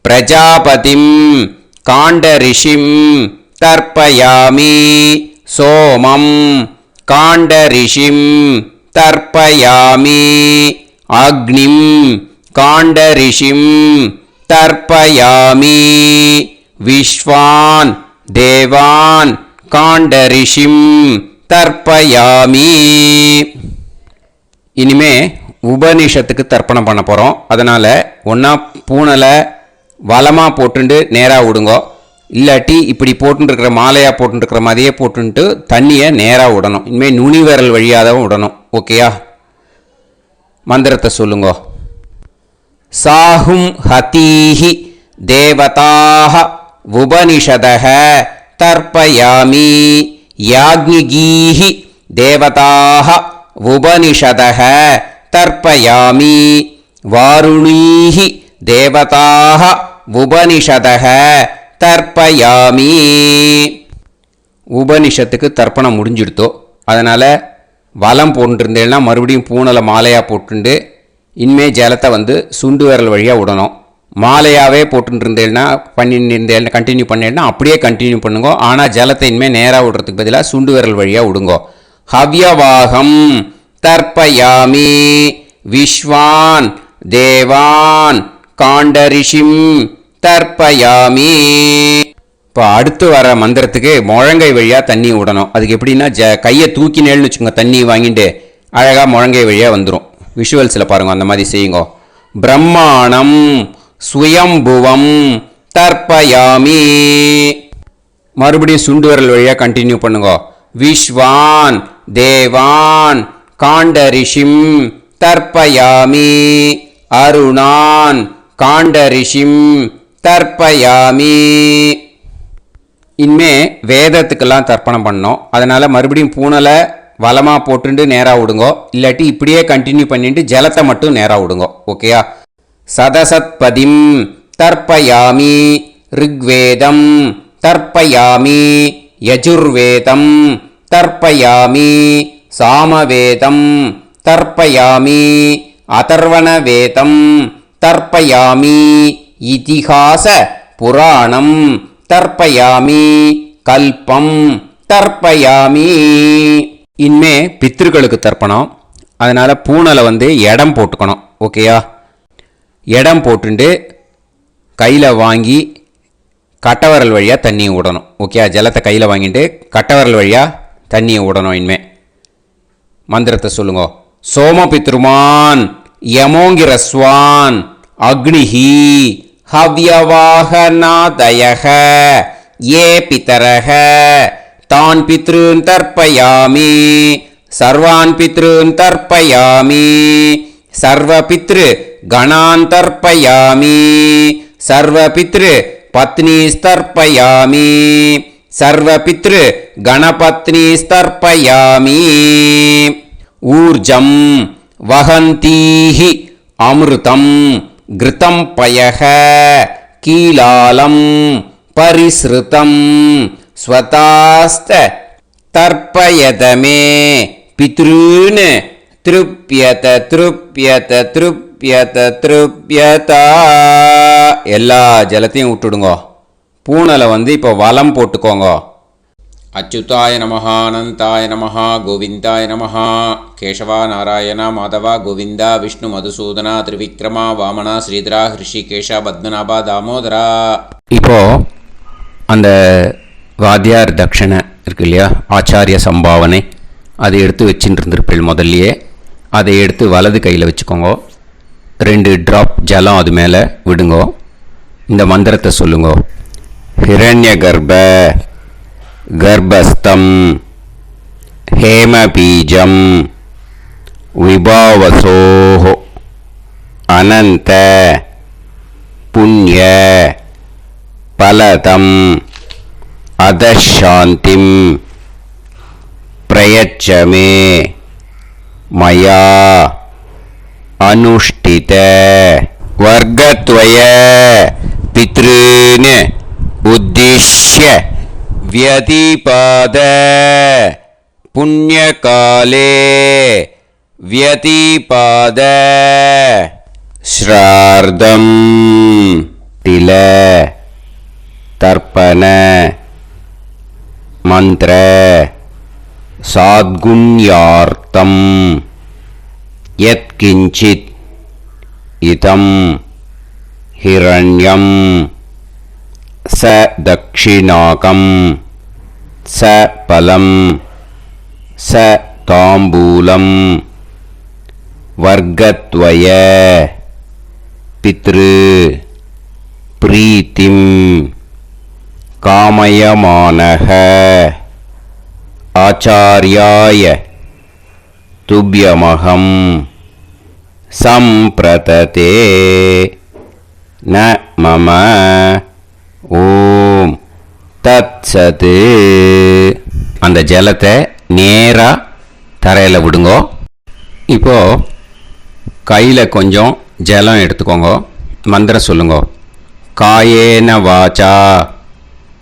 பிரஜாபதிம் காண்டரிஷிம் தர்ப்பயாமி சோமம் காண்டரிஷிம் தர்ப்பயாமி அக்னிம் காண்டரிஷிம் தர்ப்பயாமி விஸ்வான் தேவான் காண்டரிஷிம் தர்ப்பயாமி. இனிமே உபநிஷத்துக்கு தர்ப்பணம் பண்ண போகிறோம். அதனால் ஒன்றா பூனலை வலமாக போட்டுண்டு நேராக விடுங்கோ, இல்லாட்டி இப்படி போட்டுருக்கிற மாலையாக போட்டுருக்கிற மாதிரியே போட்டுன்ட்டு தண்ணியை நேராக விடணும். இனிமேல் நுனி விரல் வழியாக தான் விடணும். ஓகேயா? மந்திரத்தை சொல்லுங்கோ. சாஹும் ஹதீஹி தேவதாக உபனிஷதஹ தர்ப்பயாமி யாக்ஞிகீஹி தேவதாக உபனிஷதஹ தர்ப்பயாமி வாருணீஹி தேவதாக உபனிஷதஹ தர்ப்பயாமி. உபனிஷத்துக்கு தர்ப்பணம் முடிஞ்சிடுத்தோ, அதனால் வலம் போட்டுருந்தேன்னா மறுபடியும் பூனலை மாலையாக போட்டுண்டு இனிமே ஜலத்தை சுண்டு விரல் வழியாக விடணும். மாலையாகவே போட்டுருந்தேன்னா பண்ணிருந்தேன் கண்டினியூ பண்ணேன்னா அப்படியே கண்டினியூ பண்ணுங்க. ஆனால் ஜலத்தை இனிமேல் நேராக விடுறதுக்கு பதிலாக சுண்டு விரல் வழியாக விடுங்கோ. ஹவ்யவாகம் தர்ப்பயாமி விஸ்வான் தேவான் காண்டரிஷிம் தர்ப்பயாமி. இப்போ அடுத்து வர மந்திரத்துக்கு முழங்கை வழியாக தண்ணி விடணும். அதுக்கு எப்படின்னா கையை தூக்கினேன்னு வச்சுக்கோங்க, தண்ணி வாங்கிட்டு அழகாக முழங்கை வழியாக வந்துடும். விஷுவல்ஸில் பாருங்க, அந்த மாதிரி செய்யுங்க. பிரம்மாணம் சுயம்புவம் தர்ப்பயாமி. மறுபடியும் சுண்டு விரல் வழியாக கண்டினியூ பண்ணுங்க. விஸ்வான் தேவான் காண்டரிஷிம் தர்ப்பயாமி அருணான் காண்டரிஷிம் தர்ப்பயாமி. இனிமே வேதத்துக்கெல்லாம் தர்ப்பணம் பண்ணோம். அதனால் மறுபடியும் பூனலை வலமாக போட்டுட்டு நேராக விடுங்கோ, இல்லாட்டி இப்படியே கண்டினியூ பண்ணிட்டு ஜலத்தை மட்டும் நேராக விடுங்கோ. ஓகேயா? சதசத்பதிம் தர்ப்பயாமி ரிக்வேதம் தர்ப்பயாமி யஜுர்வேதம் தர்ப்பயாமி சாமவேதம் தர்ப்பயாமி அதர்வணவேதம் தர்ப்பயாமி இதிஹாச புராணம் தர்ப்பயாமி கல்பம் தர்ப்பயாமி. இனிமே பித்ருக்களுக்கு தர்ப்பணம். அதனால் பூனலை இடம் போட்டுக்கணும். ஓகேயா? இடம் போட்டுண்டு கையில் வாங்கி கட்டவரல் வழியாக தண்ணியை விடணும். ஓகேயா? ஜலத்தை கையில் வாங்கிட்டு கட்டவரல் வழியாக தண்ணியை விடணும். இனிமே மந்திரத்தை சொல்லுங்க. சோமபித்ருமான் யமோங்கிரஸ்வான் அக்னிஹி ஹவ்யவாகநாதயஹ ஏ பிதரஹ தான் பித்ருன் தர்ப்பயாமி சர்வான் பித்ருன் தர்ப்பயாமி சர்வ பித்ரு கணான் தர்ப்பயாமி சர்வ பித்ரு பத்னிஸ்தர்ப்பயாமி சர்வ பித்ரு கணபத்னிஸ்தர்ப்பயாமி. ஊர்ஜம் வஹந்தீஹி அமிர்தம் கிருதம் பயஹ கீலாலம் பரிஸ்ருதம் ஸ்வதாஸ்த தர்ப்பயதமே பித்ருன் திருப்யத திருப்யத திருப்யத திருப்யதா. எல்லா ஜலத்தையும் விட்டுடுங்கோ. பூனலை இப்போ வலம் போட்டுக்கோங்க. அச்சுதாய நமஹ அனந்தாய நமஹ கோவிந்தாய நமஹ கேசவா நாராயண மாதவா கோவிந்தா விஷ்ணு மதுசூதனா திரிவிக்ரமா வாமனா ஸ்ரீதரா ஹிருஷிகேஷா பத்மநாபா தாமோதரா. இப்போ அந்த வாத்தியார் தட்சணை இருக்கு இல்லையா, ஆச்சாரிய சம்பாவனை, அதை எடுத்து வச்சுட்டு இருந்திருப்பேன் முதல்லையே. அதை எடுத்து வலது கையில் வச்சுக்கோங்க. 2 ட்ராப் ஜலம் அது மேலே விடுங்கோ. இந்த மந்திரத்தை சொல்லுங்கோ. ஹிரண்ய கர்ப்ப கர்ப்பஸ்தம் ஹேமபீஜம் விபாவசோஹோ அனந்த புண்ணிய பலதம் அதசாந்திம் பிரயச்சமே மயா அனுஷ்டித வர்க்கத்வய பித்ருன் உத்திஷ்ய व्यतिपाद पुण्यकाले व्यतिपाद श्रार्धं तिल तर्पण मंत्र साद्गुण्यार्थं यत्किंचित् इदं हिरण्यं स दक्षिणाकं स फलं स ताम्बूलं வர்க்கத்வய பித்ரு பிரீத்திம் காமயமானஹ ஆச்சார்யாய துப்யமகம் சம்பிரததே ந மம ஓம் தத்சத். அந்த ஜலத்தை நேராக தரையில் விடுங்கோ. இப்போது கையில் கொஞ்சம் ஜலம் எடுத்துக்கோங்க. மந்திரம் சொல்லுங்க. காயேன வாச்சா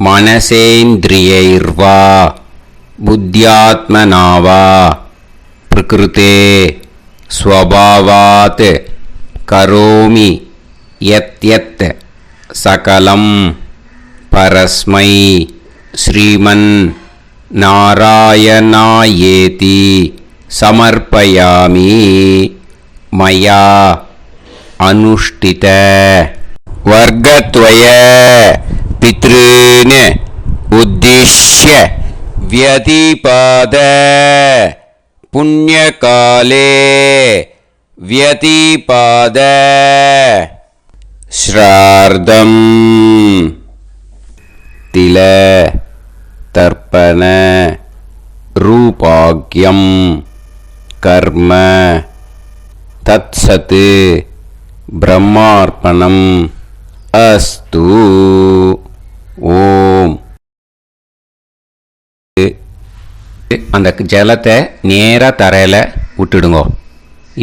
மனசேந்திரியைர்வா புத்தியாத்மனாவா பிரகிருதே ஸ்வபாவாத் கரோமி யத் யத் சகலம் பரஸ்மை ஸ்ரீமன் நாராயணாயேதி சமர்ப்பயாமி மயா அனுஷ்டித. வர்க்கத்வய பித்ருன் உத்திஷ்ய வியதிபாத புண்ணியகாலே வியதிபாத ஸ்ரார்தம் தில தர்ப்பண ரூபாக்யம் கர்ம தத்சத் பிரம்மார்ப்பணம் அஸ்து. ஓம். அந்த ஜலத்தை நேராக தரையில் விட்டுடுங்க.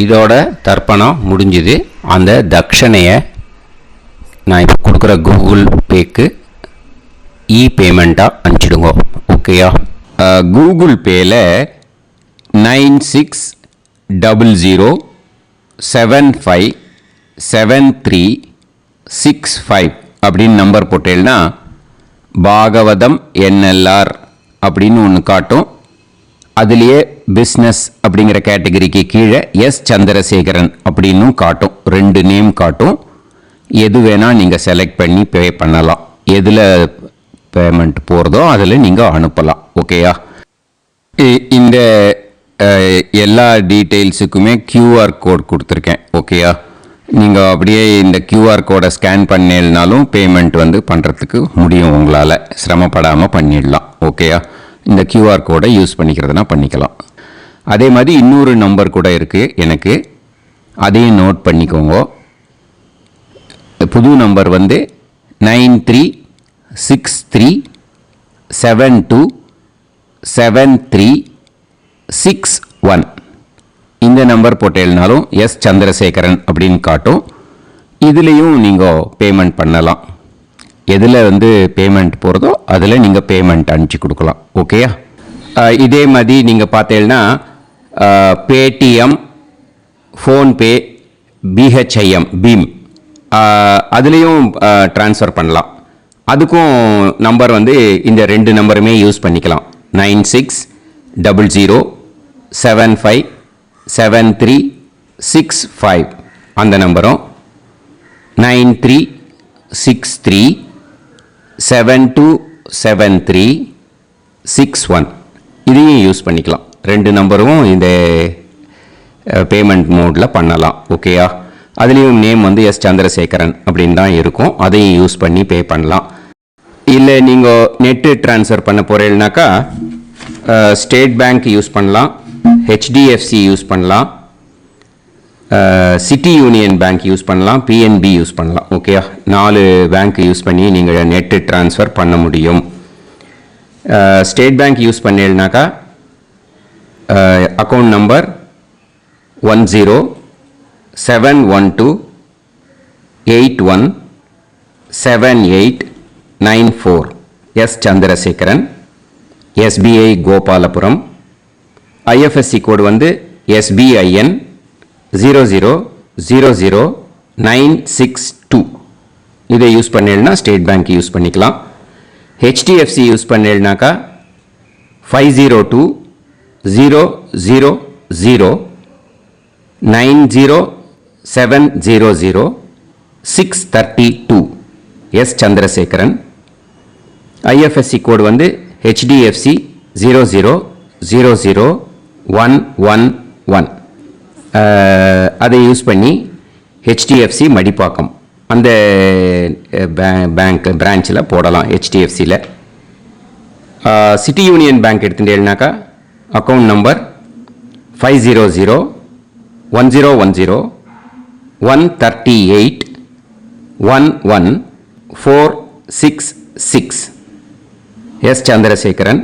இதோட தர்ப்பணம் முடிஞ்சுது. அந்த தட்சணையை நான் இப்போ கொடுக்குற கூகுள் பேக்கு பேமெண்ட்டாக அனுப்பிச்சிடுங்க. ஓகேயா? கூகுள் பேயில் 9600757365 அப்படின்னு நம்பர் போட்டேன்னா பாகவதம் என்எல்ஆர் அப்படின்னு ஒன்று காட்டும். அதுலேயே பிஸ்னஸ் அப்படிங்கிற கேட்டகரிக்கு கீழே எஸ் சந்திரசேகரன் அப்படின்னும் காட்டும். 2 நேம் காட்டும். எது வேணால் நீங்கள் செலக்ட் பண்ணி பே பண்ணலாம். எதில் பேமெண்ட் போகிறதோ அதில் நீங்கள் அனுப்பலாம். ஓகேயா? இந்த எல்லா டீட்டெயில்ஸுக்குமே கியூஆர் கோட் கொடுத்துருக்கேன். ஓகேயா? நீங்கள் அப்படியே இந்த கியூஆர் கோடை ஸ்கேன் பண்ணினாலும் பேமெண்ட் பண்ணுறதுக்கு முடியும். உங்களால் சிரமப்படாமல் பண்ணிடலாம். ஓகேயா? இந்த கியூஆர் கோடை யூஸ் பண்ணிக்கிறதுனா பண்ணிக்கலாம். அதே மாதிரி இன்னொரு நம்பர் கூட இருக்குது எனக்கு. அதையும் நோட் பண்ணிக்கோங்க. புது நம்பர் 9363727361. இந்த நம்பர் போட்டேல்னாலும் எஸ் சந்திரசேகரன் அப்படின்னு காட்டும். இதுலேயும் நீங்கள் பேமெண்ட் பண்ணலாம். எதில் பேமெண்ட் போகிறதோ அதில் நீங்கள் பேமெண்ட் அனுப்பிச்சி கொடுக்கலாம். ஓகேயா? இதே மாதிரி நீங்கள் பார்த்தேன்னா பேடிஎம், ஃபோன்பே, பிஹெச்ஐஎம், பீம் அதுலேயும் ட்ரான்ஸ்ஃபர் பண்ணலாம். அதுக்கும் நம்பர் இந்த 2 நம்பருமே யூஸ் பண்ணிக்கலாம். 9600757365 அந்த நம்பரும் 9363727361 இதையும் யூஸ் பண்ணிக்கலாம். 2 நம்பரும் இந்த பேமெண்ட் மோடில் பண்ணலாம். ஓகேயா? அதுலேயும் நேம் எஸ் சந்திரசேகரன் அப்படின்னு தான் இருக்கும். அதையும் யூஸ் பண்ணி பே பண்ணலாம். இல்லை நீங்கள் நெட்டு ட்ரான்ஸ்ஃபர் பண்ண போகிறீங்கனாக்கா ஸ்டேட் பேங்க் யூஸ் பண்ணலாம், ஹெச்டிஎஃப்சி யூஸ் பண்ணலாம், சிட்டி யூனியன் பேங்க் யூஸ் பண்ணலாம், பிஎன்பி யூஸ் பண்ணலாம். ஓகேயா? 4 பேங்க் யூஸ் பண்ணி நீங்கள் நெட்டு ட்ரான்ஸ்ஃபர் பண்ண முடியும். ஸ்டேட் பேங்க் யூஸ் பண்ணீங்கனாக்கா account number 1071281789 S Chandrasekaran, SBI Gopalapuram. IFSC code SBIN 0000962. இதை யூஸ் பண்ணீங்கன்னா ஸ்டேட் பேங்க் யூஸ் பண்ணிக்கலாம். ஹெச்டிஎஃப்சி யூஸ் பண்ணீங்கனாக்கா 5020009007000632 S Chandrasekaran. IFSC code HDFC 0000111. அதை யூஸ் பண்ணி ஹெச்டிஎஃப்சி மடிப்பாக்கம் அந்த பேங்க் பிரான்ச்சில் போடலாம். ஹெச்டிஎஃப்சியில் சிட்டி யூனியன் பேங்க் எடுத்துட்டேன்னாக்கா account number 5001010381146 S Chandrasekaran.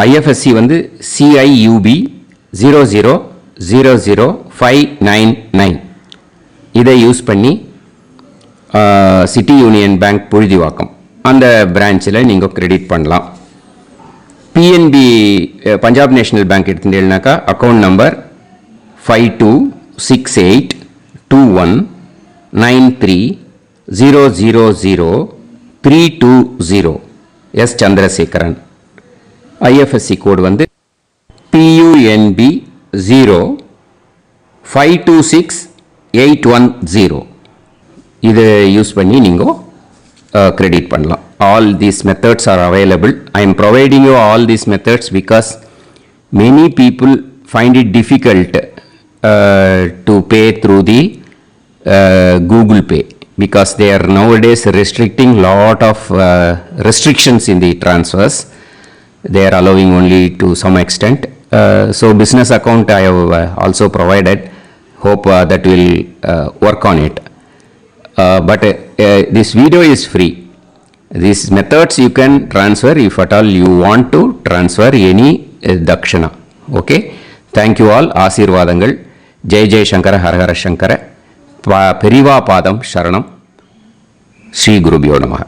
IFSC வந்து CIUB 0000599. இதை யூஸ் பண்ணி சிட்டி யூனியன் பேங்க் புழுதிவாக்கம் அந்த பிரான்ச்சில் நீங்கள் கிரெடிட் பண்ணலாம். பிஎன்பி பஞ்சாப் நேஷனல் பேங்க் எடுத்துட்டீங்கன்னாக்கா account number 52682193000320 S Chandrasekaran. IFSC code வந்து PUNB 0526810. இதை யூஸ் பண்ணி நீங்கள் credit பண்ணலாம். All these methods are available. I am providing you all these methods because many people find it difficult to pay through the Google Pay because they are nowadays restricting lot of restrictions in the transfers. They are allowing only to some extent. So business account I have also provided. Hope that will work on it. But this video is free. These methods you can transfer if at all you want to transfer any dakshana. Okay. Thank you all. Aasirvadangal. Jai Jai Shankara Har Har Shankara. Periva Padam Sharanam. Sri Gurubhyo Namaha.